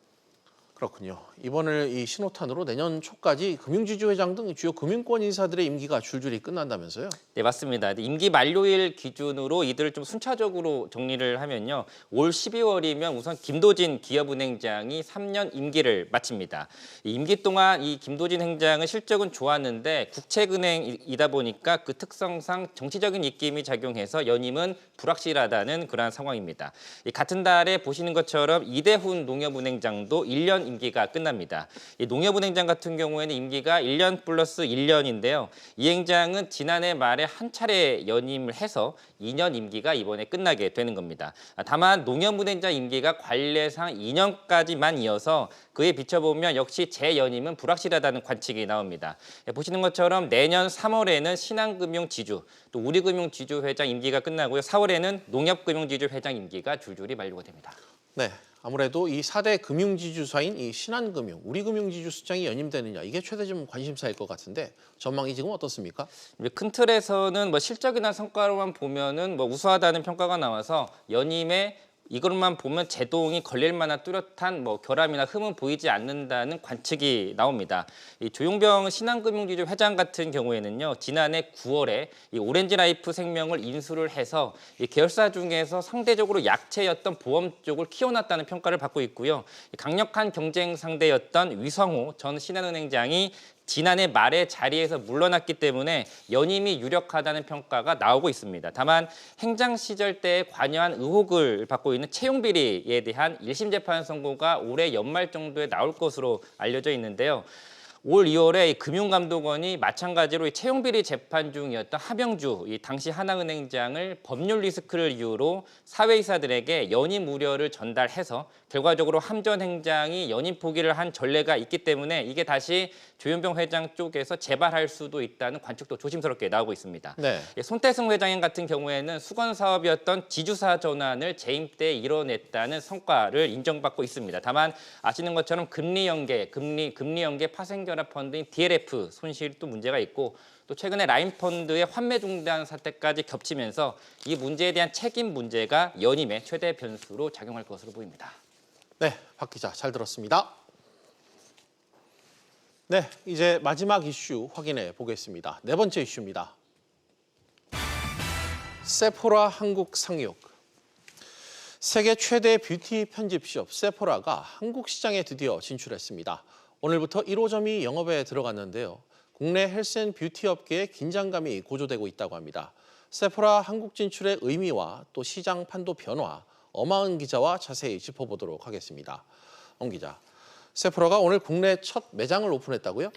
그렇군요. 이번을 이 신호탄으로 내년 초까지 금융지주 회장 등 주요 금융권 인사들의 임기가 줄줄이 끝난다면서요? 네, 맞습니다. 임기 만료일 기준으로 이들을 좀 순차적으로 정리를 하면요. 올 12월이면 우선 김도진 기업은행장이 3년 임기를 마칩니다. 이 임기 동안 이 김도진 행장은 실적은 좋았는데 국책은행이다 보니까 그 특성상 정치적인 입김이 작용해서 연임은 불확실하다는 그러한 상황입니다. 같은 달에 보시는 것처럼 이대훈 농협은행장도 1년 임기가 끝납니다. 이 농협은행장 같은 경우에는 임기가 1년 플러스 1년인데요. 이 행장은 지난해 말에 한 차례 연임을 해서 2년 임기가 이번에 끝나게 되는 겁니다. 다만 농협은행장 임기가 관례상 2년까지만 이어서 그에 비춰보면 역시 재연임은 불확실하다는 관측이 나옵니다. 보시는 것처럼 내년 3월에는 신한금융지주, 또 우리금융지주 회장 임기가 끝나고요. 4월에는 농협금융지주 회장 임기가 줄줄이 만료가 됩니다. 네, 아무래도 이 4대 금융지주사인 이 신한금융, 우리금융지주 수장이 연임되느냐 이게 최대적 관심사일 것 같은데 전망이 지금 어떻습니까? 큰 틀에서는 실적이나 성과로만 보면은 우수하다는 평가가 나와서 연임에 이것만 보면 제동이 걸릴 만한 뚜렷한 결함이나 흠은 보이지 않는다는 관측이 나옵니다. 이 조용병 신한금융지주 회장 같은 경우에는요, 지난해 9월에 이 오렌지라이프 생명을 인수를 해서 이 계열사 중에서 상대적으로 약체였던 보험 쪽을 키워놨다는 평가를 받고 있고요. 강력한 경쟁 상대였던 위성호 전 신한은행장이 지난해 말에 자리에서 물러났기 때문에 연임이 유력하다는 평가가 나오고 있습니다. 다만 행장 시절 때 관여한 의혹을 받고 있는 채용 비리에 대한 1심 재판 선고가 올해 연말 정도에 나올 것으로 알려져 있는데요. 올 2월에 이 금융감독원이 마찬가지로 이 채용비리 재판 중이었던 하명주 이 당시 하나은행장을 법률 리스크를 이유로 사회이사들에게 연임 우려를 전달해서 결과적으로 함전 행장이 연임 포기를 한 전례가 있기 때문에 이게 다시 조현병 회장 쪽에서 재발할 수도 있다는 관측도 조심스럽게 나오고 있습니다. 네. 손태승 회장님 같은 경우에는 수건 사업이었던 지주사 전환을 재임 때 이뤄냈다는 성과를 인정받고 있습니다. 다만 아시는 것처럼 금리 연계 파생 결합 펀드인 DLF 손실도 문제가 있고 또 최근에 라인펀드의 환매 중단 사태까지 겹치면서 이 문제에 대한 책임 문제가 연임의 최대 변수로 작용할 것으로 보입니다. 네, 박 기자 잘 들었습니다. 네, 이제 마지막 이슈 확인해 보겠습니다. 네 번째 이슈입니다. 세포라 한국 상륙. 세계 최대 뷰티 편집숍 세포라가 한국 시장에 드디어 진출했습니다. 오늘부터 1호점이 영업에 들어갔는데요. 국내 헬스앤뷰티 업계의 긴장감이 고조되고 있다고 합니다. 세포라 한국 진출의 의미와 또 시장 판도 변화, 엄하은 기자와 자세히 짚어보도록 하겠습니다. 엄 기자, 세포라가 오늘 국내 첫 매장을 오픈했다고요?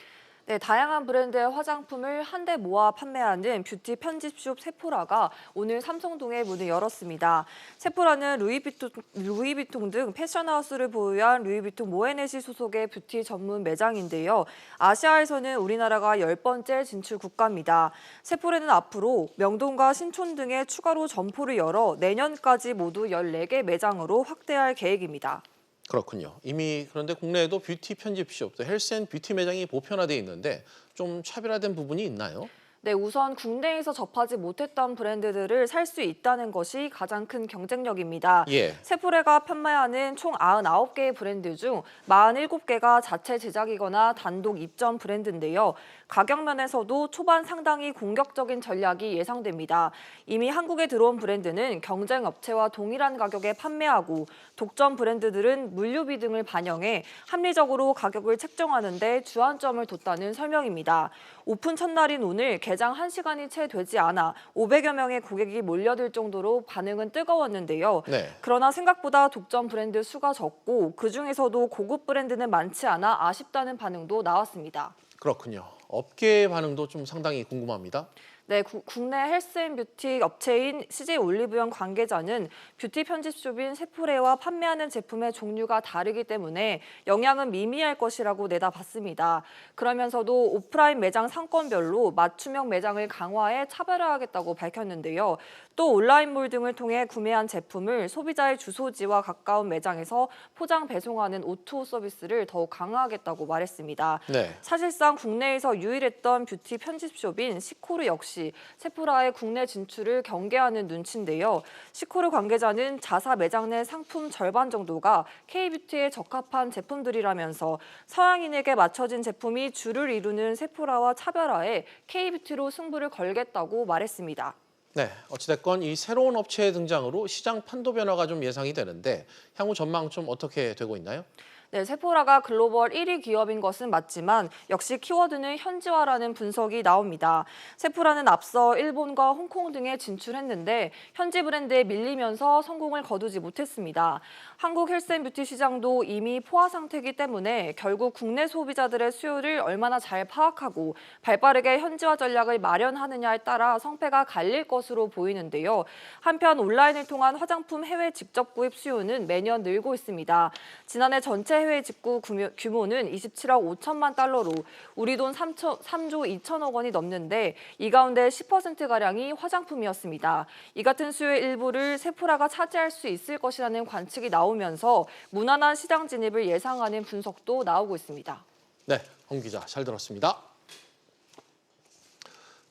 네, 다양한 브랜드의 화장품을 한데 모아 판매하는 뷰티 편집숍 세포라가 오늘 삼성동에 문을 열었습니다. 세포라는 루이비통 등 패션하우스를 보유한 루이비통 모에네시 소속의 뷰티 전문 매장인데요. 아시아에서는 우리나라가 10번째 진출 국가입니다. 세포라는 앞으로 명동과 신촌 등에 추가로 점포를 열어 내년까지 모두 14개 매장으로 확대할 계획입니다. 그렇군요. 이미 그런데 국내에도 뷰티 편집숍, 또 헬스앤뷰티 매장이 보편화돼 있는데 좀 차별화된 부분이 있나요? 네, 우선 국내에서 접하지 못했던 브랜드들을 살 수 있다는 것이 가장 큰 경쟁력입니다. 예. 세포라가 판매하는 총 99개의 브랜드 중 47개가 자체 제작이거나 단독 입점 브랜드인데요. 가격 면에서도 초반 상당히 공격적인 전략이 예상됩니다. 이미 한국에 들어온 브랜드는 경쟁 업체와 동일한 가격에 판매하고 독점 브랜드들은 물류비 등을 반영해 합리적으로 가격을 책정하는 데 주안점을 뒀다는 설명입니다. 오픈 첫날인 오늘 개장 1시간이 채 되지 않아 500여 명의 고객이 몰려들 정도로 반응은 뜨거웠는데요. 네. 그러나 생각보다 독점 브랜드 수가 적고 그중에서도 고급 브랜드는 많지 않아 아쉽다는 반응도 나왔습니다. 그렇군요. 업계의 반응도 좀 상당히 궁금합니다. 네, 국내 헬스앤뷰티 업체인 CJ올리브영 관계자는 뷰티 편집숍인 세포레와 판매하는 제품의 종류가 다르기 때문에 영향은 미미할 것이라고 내다봤습니다. 그러면서도 오프라인 매장 상권별로 맞춤형 매장을 강화해 차별화하겠다고 밝혔는데요. 또 온라인몰 등을 통해 구매한 제품을 소비자의 주소지와 가까운 매장에서 포장 배송하는 O2O 서비스를 더욱 강화하겠다고 말했습니다. 네. 사실상 국내에서 유일했던 뷰티 편집숍인 시코르 역시 세포라의 국내 진출을 경계하는 눈치인데요. 시코르 관계자는 자사 매장 내 상품 절반 정도가 K뷰티에 적합한 제품들이라면서 서양인에게 맞춰진 제품이 주를 이루는 세포라와 차별화해 K뷰티로 승부를 걸겠다고 말했습니다. 네, 어찌됐건 이 새로운 업체의 등장으로 시장 판도 변화가 좀 예상이 되는데 향후 전망 좀 어떻게 되고 있나요? 네, 세포라가 글로벌 1위 기업인 것은 맞지만 역시 키워드는 현지화라는 분석이 나옵니다. 세포라는 앞서 일본과 홍콩 등에 진출했는데 현지 브랜드에 밀리면서 성공을 거두지 못했습니다. 한국 헬스앤뷰티 시장도 이미 포화 상태이기 때문에 결국 국내 소비자들의 수요를 얼마나 잘 파악하고 발빠르게 현지화 전략을 마련하느냐에 따라 성패가 갈릴 것으로 보이는데요. 한편 온라인을 통한 화장품 해외 직접 구입 수요는 매년 늘고 있습니다. 지난해 전체 해외 직구 규모는 27억 5천만 달러로 우리 돈 3조 2천억 원이 넘는데 이 가운데 10%가량이 화장품이었습니다. 이 같은 수요의 일부를 세포라가 차지할 수 있을 것이라는 관측이 나오면서 무난한 시장 진입을 예상하는 분석도 나오고 있습니다. 네, 홍 기자 잘 들었습니다.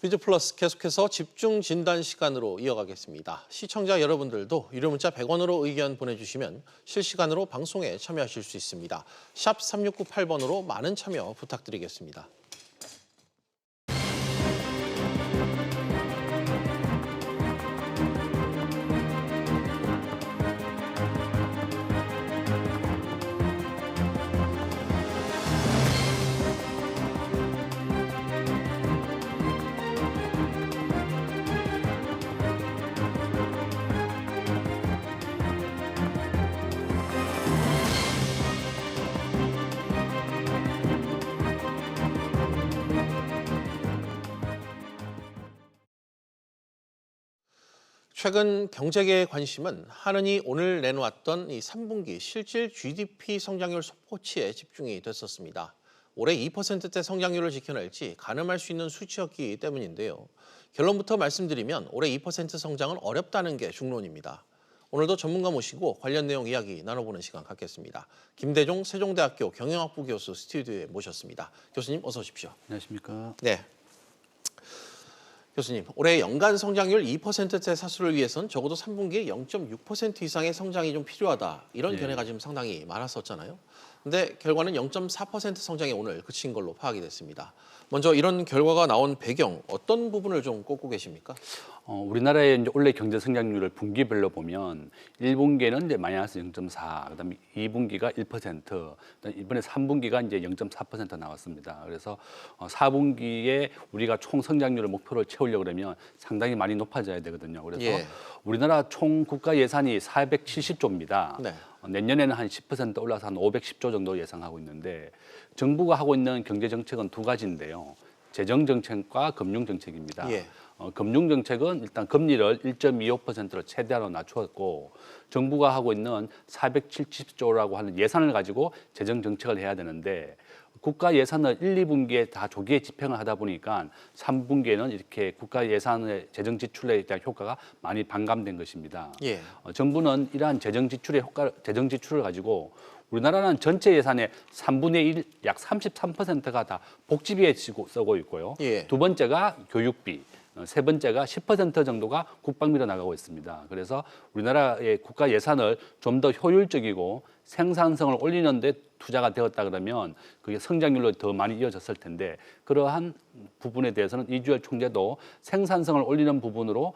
퀴즈플러스 계속해서 집중 진단 시간으로 이어가겠습니다. 시청자 여러분들도 유료 문자 100원으로 의견 보내주시면 실시간으로 방송에 참여하실 수 있습니다. 샵 3698번으로 많은 참여 부탁드리겠습니다. 최근 경제계의 관심은 한은이 오늘 내놓았던 이 3분기 실질 GDP 성장률 속보치에 집중이 됐었습니다. 올해 2%대 성장률을 지켜낼지 가늠할 수 있는 수치였기 때문인데요. 결론부터 말씀드리면 올해 2% 성장은 어렵다는 게 중론입니다. 오늘도 전문가 모시고 관련 내용 이야기 나눠보는 시간 갖겠습니다. 김대종 세종대학교 경영학부 교수 스튜디오에 모셨습니다. 교수님 어서 오십시오. 안녕하십니까. 네. 교수님, 올해 연간 성장률 2%대 사수를 위해선 적어도 3분기에 0.6% 이상의 성장이 좀 필요하다. 이런 네. 견해가 지금 상당히 많았었잖아요. 근데 결과는 0.4% 성장에 오늘 그친 걸로 파악이 됐습니다. 먼저 이런 결과가 나온 배경, 어떤 부분을 좀 꼽고 계십니까? 우리나라의 이제 올해 경제 성장률을 분기별로 보면 1분기에는 이제 마이너스 0.4, 그다음에 2분기가 1%, 그다음에 이번에 3분기가 이제 0.4% 나왔습니다. 그래서 4분기에 우리가 총 성장률을 목표를 채우려고 그러면 상당히 많이 높아져야 되거든요. 그래서 예. 우리나라 총 국가 예산이 470조입니다. 네. 내년에는 한 10% 올라서 한 510조 정도 예상하고 있는데 정부가 하고 있는 경제 정책은 두 가지인데요. 재정 정책과 금융 정책입니다. 예. 금융 정책은 일단 금리를 1.25%로 최대한으로 낮추었고 정부가 하고 있는 470조라고 하는 예산을 가지고 재정 정책을 해야 되는데 국가 예산을 1, 2분기에 다 조기에 집행을 하다 보니까 3분기에는 이렇게 국가 예산의 재정 지출에 대한 효과가 많이 반감된 것입니다. 예. 정부는 이러한 재정 지출을 가지고 우리나라는 전체 예산의 3분의 1, 약 33%가 다 복지비에 쓰고 있고요. 예. 두 번째가 교육비, 세 번째가 10% 정도가 국방비로 나가고 있습니다. 그래서 우리나라의 국가 예산을 좀 더 효율적이고 생산성을 올리는 데 투자가 되었다 그러면 그게 성장률로 더 많이 이어졌을 텐데 그러한 부분에 대해서는 이주열 총재도 생산성을 올리는 부분으로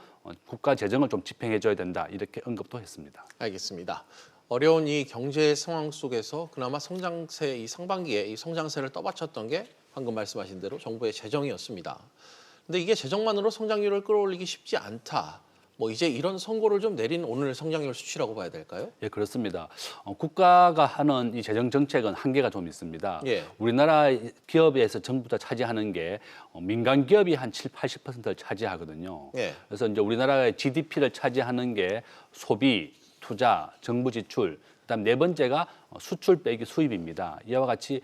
국가 재정을 좀 집행해 줘야 된다 이렇게 언급도 했습니다. 알겠습니다. 어려운 이 경제 상황 속에서 그나마 성장세 이 상반기에 이 성장세를 떠받쳤던 게 방금 말씀하신 대로 정부의 재정이었습니다. 근데 이게 재정만으로 성장률을 끌어올리기 쉽지 않다. 뭐 이제 이런 선고를 좀 내린 오늘 성장률 수치라고 봐야 될까요? 예, 그렇습니다. 국가가 하는 이 재정 정책은 한계가 좀 있습니다. 예. 우리나라 기업에서 전부 다 차지하는 게 민간 기업이 한 7, 80%를 차지하거든요. 예. 그래서 이제 우리나라의 GDP를 차지하는 게 소비, 투자, 정부 지출, 그다음 네 번째가 수출 빼기 수입입니다. 이와 같이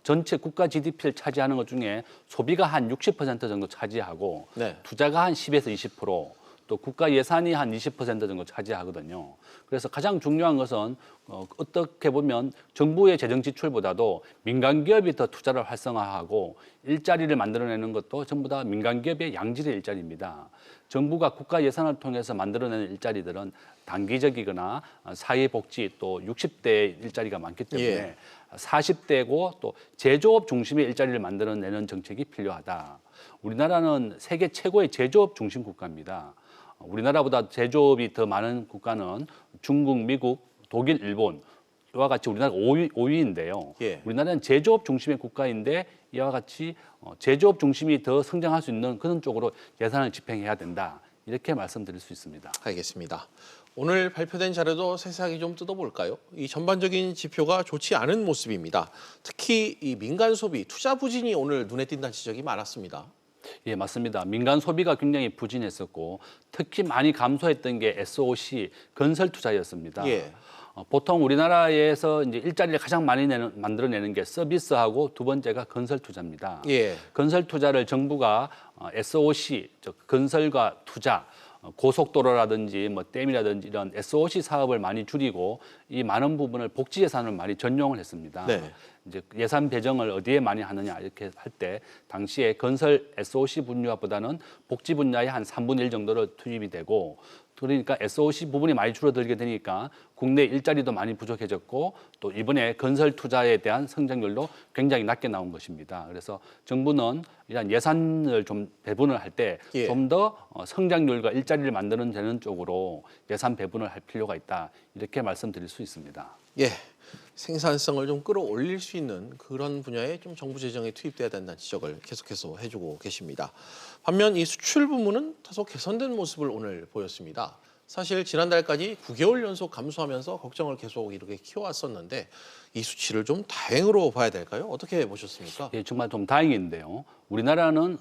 전체 국가 GDP를 차지하는 것 중에 소비가 한 60% 정도 차지하고 네. 투자가 한 10에서 20%, 또 국가 예산이 한 20% 정도 차지하거든요. 그래서 가장 중요한 것은 어떻게 보면 정부의 재정 지출보다도 민간 기업이 더 투자를 활성화하고 일자리를 만들어내는 것도 전부 다 민간 기업의 양질의 일자리입니다. 정부가 국가 예산을 통해서 만들어내는 일자리들은 단기적이거나 사회복지 또 60대 일자리가 많기 때문에 예. 40대고 또 제조업 중심의 일자리를 만들어내는 정책이 필요하다. 우리나라는 세계 최고의 제조업 중심 국가입니다. 우리나라보다 제조업이 더 많은 국가는 중국, 미국, 독일, 일본 이와 같이 우리나라가 5위인데요. 예. 우리나라는 제조업 중심의 국가인데 이와 같이 제조업 중심이 더 성장할 수 있는 그런 쪽으로 예산을 집행해야 된다. 이렇게 말씀드릴 수 있습니다. 알겠습니다. 오늘 발표된 자료도 세세하게 좀 뜯어볼까요? 이 전반적인 지표가 좋지 않은 모습입니다. 특히 이 민간 소비, 투자 부진이 오늘 눈에 띈다는 지적이 많았습니다. 예, 맞습니다. 민간 소비가 굉장히 부진했었고 특히 많이 감소했던 게 SOC, 건설 투자였습니다. 예. 보통 우리나라에서 이제 일자리를 가장 많이 만들어내는 게 서비스하고 두 번째가 건설 투자입니다. 예. 건설 투자를 정부가 SOC, 즉 건설과 투자, 고속도로라든지 뭐 댐이라든지 이런 SOC 사업을 많이 줄이고 이 많은 부분을 복지 예산을 많이 전용을 했습니다. 네. 이제 예산 배정을 어디에 많이 하느냐 이렇게 할 때 당시에 건설 SOC 분야보다는 복지 분야에 한 3분의 1 정도로 투입이 되고 그러니까 SOC 부분이 많이 줄어들게 되니까 국내 일자리도 많이 부족해졌고 또 이번에 건설 투자에 대한 성장률도 굉장히 낮게 나온 것입니다. 그래서 정부는 이런 예산을 좀 배분을 할 때 좀 더 성장률과 일자리를 만드는 되는 쪽으로 예산 배분을 할 필요가 있다. 이렇게 말씀드릴 수 있습니다. 예. 생산성을 좀 끌어올릴 수 있는 그런 분야에 좀 정부 재정이 투입돼야 된다는 지적을 계속해서 해주고 계십니다. 반면 이 수출 부문은 다소 개선된 모습을 오늘 보였습니다. 사실 지난달까지 9개월 연속 감소하면서 걱정을 계속 이렇게 키워왔었는데 이 수치를 좀 다행으로 봐야 될까요? 어떻게 보셨습니까? 예, 정말 좀 다행인데요. 우리나라는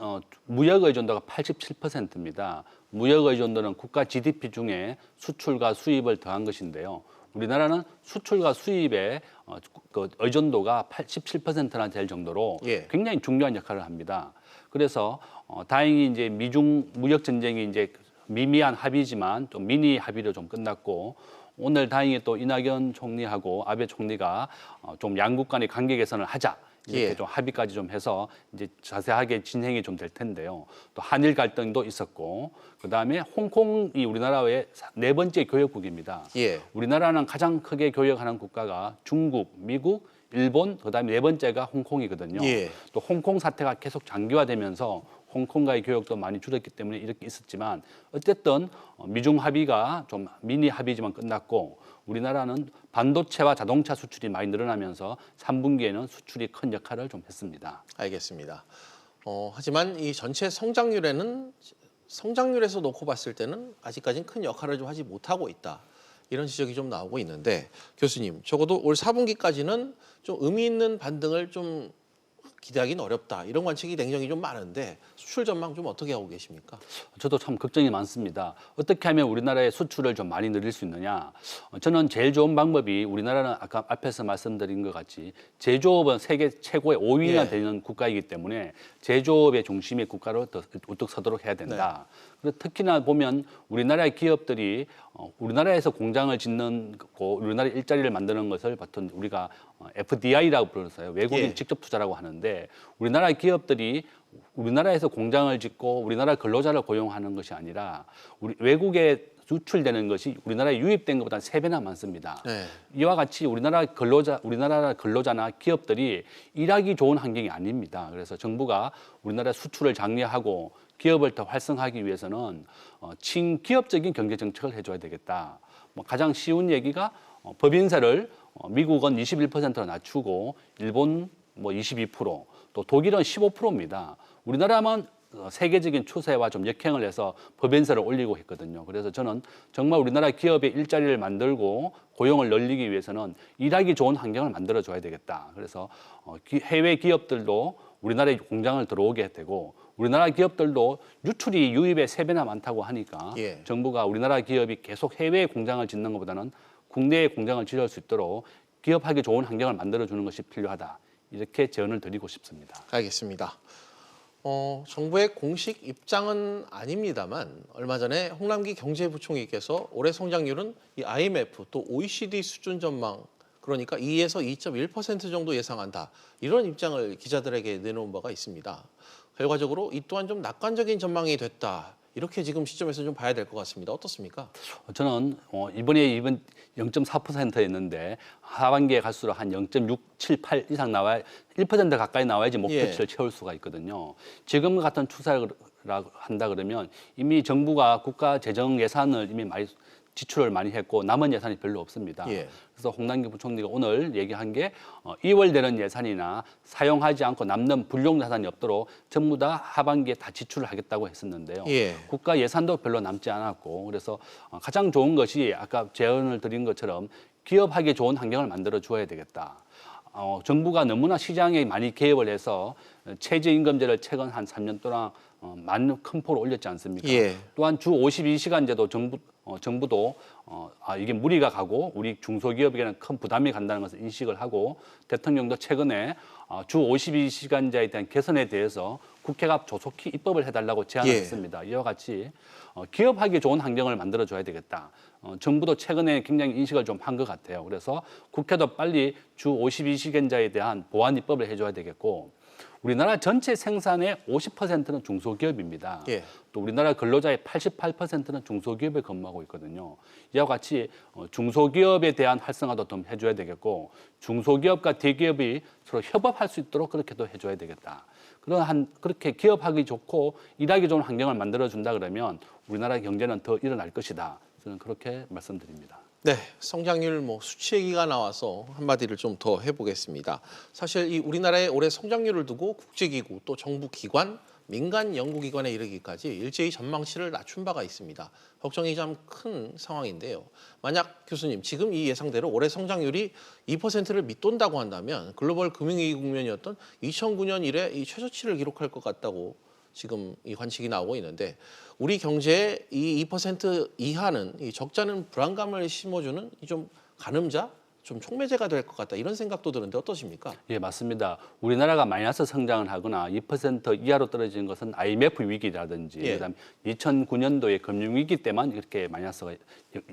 무역 의존도가 87%입니다. 무역 의존도는 국가 GDP 중에 수출과 수입을 더한 것인데요. 우리나라는 수출과 수입의 그 의존도가 87%나 될 정도로 예. 굉장히 중요한 역할을 합니다. 그래서 다행히 이제 미중 무역 전쟁이 이제 미미한 합의지만 좀 미니 합의로 좀 끝났고 오늘 다행히 또 이낙연 총리하고 아베 총리가 좀 양국 간의 관계 개선을 하자. 이렇게 예. 좀 합의까지 좀 해서 이제 자세하게 진행이 좀 될 텐데요. 또 한일 갈등도 있었고 그다음에 홍콩이 우리나라의 4번째 교역국입니다. 예. 우리나라는 가장 크게 교역하는 국가가 중국, 미국, 일본, 그다음에 4번째가 홍콩이거든요. 예. 또 홍콩 사태가 계속 장기화되면서 홍콩과의 교역도 많이 줄었기 때문에 이렇게 있었지만 어쨌든 미중 합의가 좀 미니 합의지만 끝났고 우리나라는 반도체와 자동차 수출이 많이 늘어나면서 3분기에는 수출이 큰 역할을 좀 했습니다. 알겠습니다. 하지만 이 전체 성장률에서 놓고 봤을 때는 아직까지는 큰 역할을 좀 하지 못하고 있다. 이런 지적이 좀 나오고 있는데 교수님, 적어도 올 4분기까지는 좀 의미 있는 반등을 좀 기대하기는 어렵다. 이런 관측이 냉정히 좀 많은데 수출 전망 좀 어떻게 하고 계십니까? 저도 참 걱정이 많습니다. 어떻게 하면 우리나라의 수출을 좀 많이 늘릴 수 있느냐. 저는 제일 좋은 방법이 우리나라는 아까 앞에서 말씀드린 것 같이 제조업은 세계 최고의 5위나 예. 되는 국가이기 때문에 제조업의 중심의 국가로 더 우뚝 서도록 해야 된다. 그리고 특히나 보면 우리나라의 기업들이 우리나라에서 공장을 짓는 거, 우리나라 일자리를 만드는 것을 보통 우리가 FDI라고 부르서요. 외국인 예. 직접 투자라고 하는데 우리나라 기업들이 우리나라에서 공장을 짓고 우리나라 근로자를 고용하는 것이 아니라 우리 외국에 수출되는 것이 우리나라에 유입된 것보다 3배나 많습니다. 네. 이와 같이 우리나라 근로자나 기업들이 일하기 좋은 환경이 아닙니다. 그래서 정부가 우리나라 수출을 장려하고 기업을 더 활성화하기 위해서는 친기업적인 경제 정책을 해줘야 되겠다. 가장 쉬운 얘기가 법인세를 미국은 21%로 낮추고 일본 22%, 또 독일은 15%입니다. 우리나라만 세계적인 추세와 좀 역행을 해서 법인세를 올리고 했거든요. 그래서 저는 정말 우리나라 기업의 일자리를 만들고 고용을 늘리기 위해서는 일하기 좋은 환경을 만들어줘야 되겠다. 그래서 해외 기업들도 우리나라에 공장을 들어오게 되고 우리나라 기업들도 유출이 유입의 3배나 많다고 하니까 예. 정부가 우리나라 기업이 계속 해외에 공장을 짓는 것보다는 국내에 공장을 지을 수 있도록 기업하기 좋은 환경을 만들어주는 것이 필요하다. 이렇게 제언을 드리고 싶습니다. 알겠습니다. 정부의 공식 입장은 아닙니다만 얼마 전에 홍남기 경제부총리께서 올해 성장률은 이 IMF 또 OECD 수준 전망 그러니까 2에서 2.1% 정도 예상한다. 이런 입장을 기자들에게 내놓은 바가 있습니다. 결과적으로 이 또한 좀 낙관적인 전망이 됐다. 이렇게 지금 시점에서 좀 봐야 될 것 같습니다. 어떻습니까? 저는 이번 0.4%였는데 하반기에 갈수록 한 0.678 이상 나와야 1% 가까이 나와야지 목표치를 채울 수가 있거든요. 지금 같은 추세를 한다 그러면 이미 정부가 국가 재정 예산을 이미 많이 지출을 많이 했고 남은 예산이 별로 없습니다. 예. 그래서 홍남기 부총리가 오늘 얘기한 게 2월 되는 예산이나 사용하지 않고 남는 불용 예산이 없도록 전부 다 하반기에 다 지출을 하겠다고 했었는데요. 예. 국가 예산도 별로 남지 않았고 그래서 가장 좋은 것이 아까 제언을 드린 것처럼 기업하기 좋은 환경을 만들어 주어야 되겠다. 정부가 너무나 시장에 많이 개입을 해서 최저임금제를 최근 한 3년 동안 많은 큰 폭으로 올렸지 않습니까? 예. 또한 주 52시간제도 정부도 이게 무리가 가고 우리 중소기업에게는 큰 부담이 간다는 것을 인식을 하고 대통령도 최근에 주 52시간제에 대한 개선에 대해서 국회가 조속히 입법을 해달라고 제안을 예. 했습니다. 이와 같이 기업하기 좋은 환경을 만들어줘야 되겠다. 정부도 최근에 굉장히 인식을 좀 한 것 같아요. 그래서 국회도 빨리 주 52시간제에 대한 보완 입법을 해줘야 되겠고 우리나라 전체 생산의 50%는 중소기업입니다. 예. 또 우리나라 근로자의 88%는 중소기업에 근무하고 있거든요. 이와 같이 중소기업에 대한 활성화도 좀 해줘야 되겠고 중소기업과 대기업이 서로 협업할 수 있도록 그렇게도 해줘야 되겠다. 그렇게 기업하기 좋고 일하기 좋은 환경을 만들어준다 그러면 우리나라 경제는 더 일어날 것이다. 저는 그렇게 말씀드립니다. 네, 성장률 수치 얘기가 나와서 한마디를 좀 더 해보겠습니다. 사실 이 우리나라의 올해 성장률을 두고 국제기구 또 정부 기관 민간 연구기관에 이르기까지 일제히 전망치를 낮춘 바가 있습니다. 걱정이 참 큰 상황인데요. 만약 교수님 지금 이 예상대로 올해 성장률이 2%를 밑돈다고 한다면 글로벌 금융위기 국면이었던 2009년 이래 이 최저치를 기록할 것 같다고 지금 이 관측이 나오고 있는데 우리 경제에 이 2% 이하는 이 적자는 불안감을 심어주는 좀 가늠자, 좀 촉매제가 될 것 같다 이런 생각도 드는데 어떠십니까? 예, 맞습니다. 우리나라가 마이너스 성장을 하거나 2% 이하로 떨어지는 것은 IMF 위기라든지 예. 그다음에 2009년도의 금융위기 때만 이렇게 마이너스가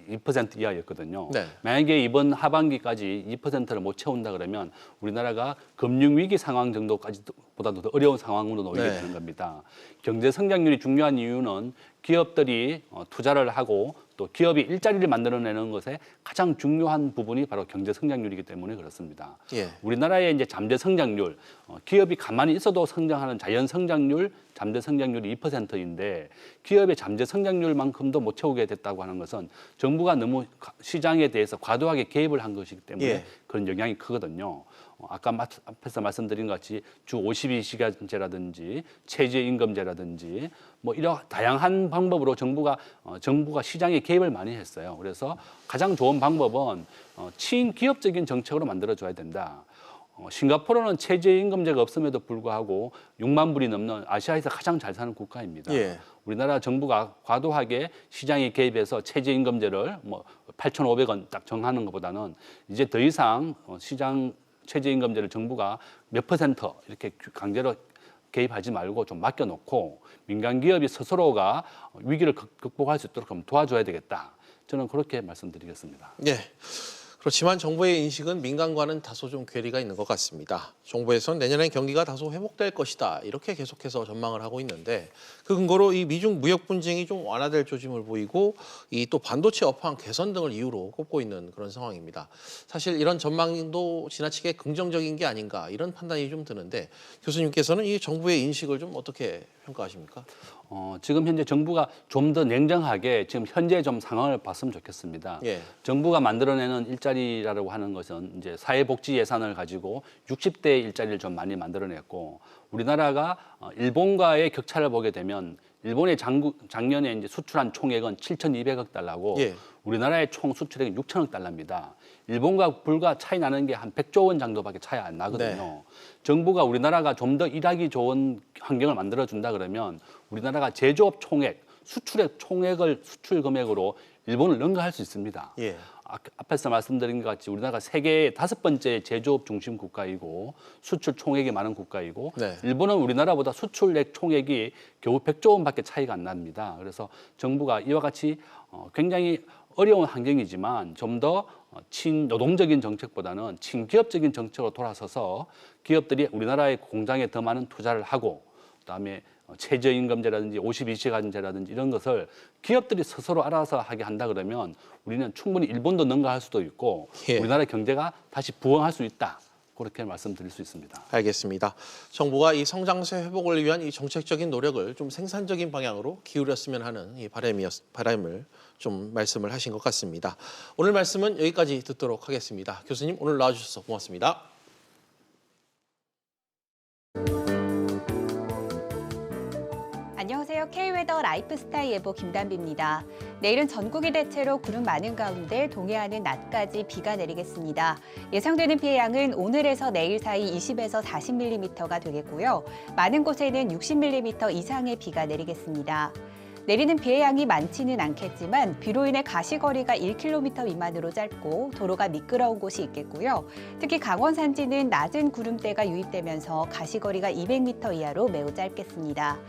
2% 이하였거든요. 네. 만약에 이번 하반기까지 2%를 못 채운다 그러면 우리나라가 금융위기 상황 정도까지보다도 더 어려운 상황으로 놓이게 네. 되는 겁니다. 경제 성장률이 중요한 이유는 기업들이 투자를 하고 또 기업이 일자리를 만들어내는 것에 가장 중요한 부분이 바로 경제 성장률이기 때문에 그렇습니다. 예. 우리나라의 이제 잠재 성장률, 기업이 가만히 있어도 성장하는 자연 성장률, 잠재 성장률이 2%인데 기업의 잠재 성장률만큼도 못 채우게 됐다고 하는 것은 정부가 너무 시장에 대해서 과도하게 개입을 한 것이기 때문에 예. 그런 영향이 크거든요. 아까 앞에서 말씀드린 것 같이 주 52시간제라든지 최저임금제라든지 뭐 이런 다양한 방법으로 정부가 시장에 개입을 많이 했어요. 그래서 가장 좋은 방법은 친기업적인 정책으로 만들어줘야 된다. 싱가포르는 최저임금제가 없음에도 불구하고 6만 불이 넘는 아시아에서 가장 잘 사는 국가입니다. 예. 우리나라 정부가 과도하게 시장에 개입해서 최저임금제를 뭐 8,500원 딱 정하는 것보다는 이제 더 이상 시장 최저임금제를 정부가 몇 퍼센트 이렇게 강제로 개입하지 말고 좀 맡겨놓고 민간 기업이 스스로가 위기를 극복할 수 있도록 좀 도와줘야 되겠다. 저는 그렇게 말씀드리겠습니다. 예. 그렇지만 정부의 인식은 민간과는 다소 좀 괴리가 있는 것 같습니다. 정부에서는 내년엔 경기가 다소 회복될 것이다 이렇게 계속해서 전망을 하고 있는데 그 근거로 이 미중 무역 분쟁이 좀 완화될 조짐을 보이고 이 또 반도체 업황 개선 등을 이유로 꼽고 있는 그런 상황입니다. 사실 이런 전망도 지나치게 긍정적인 게 아닌가 이런 판단이 좀 드는데 교수님께서는 이 정부의 인식을 좀 어떻게 평가하십니까? 지금 현재 정부가 좀 더 냉정하게 지금 현재 좀 상황을 봤으면 좋겠습니다. 예. 정부가 만들어내는 일자리라고 하는 것은 이제 사회복지 예산을 가지고 60대 일자리를 좀 많이 만들어냈고 우리나라가 일본과의 격차를 보게 되면 일본의 작년에 이제 수출한 총액은 7,200억 달러고 예. 우리나라의 총 수출액은 6천억 달러입니다. 일본과 불과 차이 나는 게 한 100조 원 정도밖에 차이 안 나거든요. 네. 정부가 우리나라가 좀 더 일하기 좋은 환경을 만들어준다 그러면 우리나라가 제조업 총액, 수출액 총액을 수출 금액으로 일본을 능가할 수 있습니다. 예. 앞에서 말씀드린 것 같이 우리나라가 세계의 5번째 제조업 중심 국가이고 수출 총액이 많은 국가이고 네. 일본은 우리나라보다 수출액 총액이 겨우 100조 원밖에 차이가 안 납니다. 그래서 정부가 이와 같이 굉장히 어려운 환경이지만 좀 더 친노동적인 정책보다는 친기업적인 정책으로 돌아서서 기업들이 우리나라의 공장에 더 많은 투자를 하고 그다음에 최저임금제라든지 52시간제라든지 이런 것을 기업들이 스스로 알아서 하게 한다 그러면 우리는 충분히 일본도 능가할 수도 있고 예. 우리나라 경제가 다시 부흥할 수 있다. 그렇게 말씀드릴 수 있습니다. 알겠습니다. 정부가 이 성장세 회복을 위한 이 정책적인 노력을 좀 생산적인 방향으로 기울였으면 하는 이 바람을 좀 말씀을 하신 것 같습니다. 오늘 말씀은 여기까지 듣도록 하겠습니다. 교수님 오늘 나와주셔서 고맙습니다. 안녕하세요. K웨더 라이프스타일 예보 김단비입니다. 내일은 전국이 대체로 구름 많은 가운데 동해안은 낮까지 비가 내리겠습니다. 예상되는 비의 양은 오늘에서 내일 사이 20에서 40mm가 되겠고요. 많은 곳에는 60mm 이상의 비가 내리겠습니다. 내리는 비의 양이 많지는 않겠지만 비로 인해 가시거리가 1km 미만으로 짧고 도로가 미끄러운 곳이 있겠고요. 특히 강원 산지는 낮은 구름대가 유입되면서 가시거리가 200m 이하로 매우 짧겠습니다.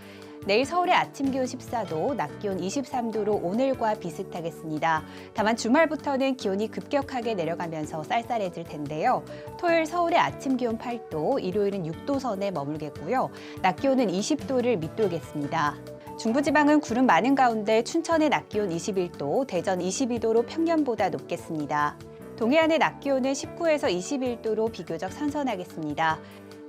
내일 서울의 아침 기온 14도, 낮 기온 23도로 오늘과 비슷하겠습니다. 다만 주말부터는 기온이 급격하게 내려가면서 쌀쌀해질 텐데요. 토요일 서울의 아침 기온 8도, 일요일은 6도 선에 머물겠고요. 낮 기온은 20도를 밑돌겠습니다. 중부지방은 구름 많은 가운데 춘천의 낮 기온 21도, 대전 22도로 평년보다 높겠습니다. 동해안의 낮 기온은 19에서 21도로 비교적 선선하겠습니다.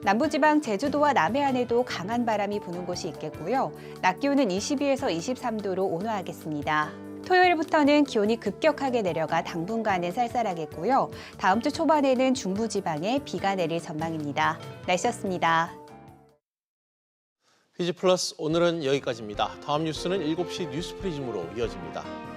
남부지방 제주도와 남해안에도 강한 바람이 부는 곳이 있겠고요. 낮 기온은 22에서 23도로 온화하겠습니다. 토요일부터는 기온이 급격하게 내려가 당분간은 쌀쌀하겠고요. 다음 주 초반에는 중부지방에 비가 내릴 전망입니다. 날씨였습니다. 퀴즈 플러스 오늘은 여기까지입니다. 다음 뉴스는 7시 뉴스 프리즘으로 이어집니다.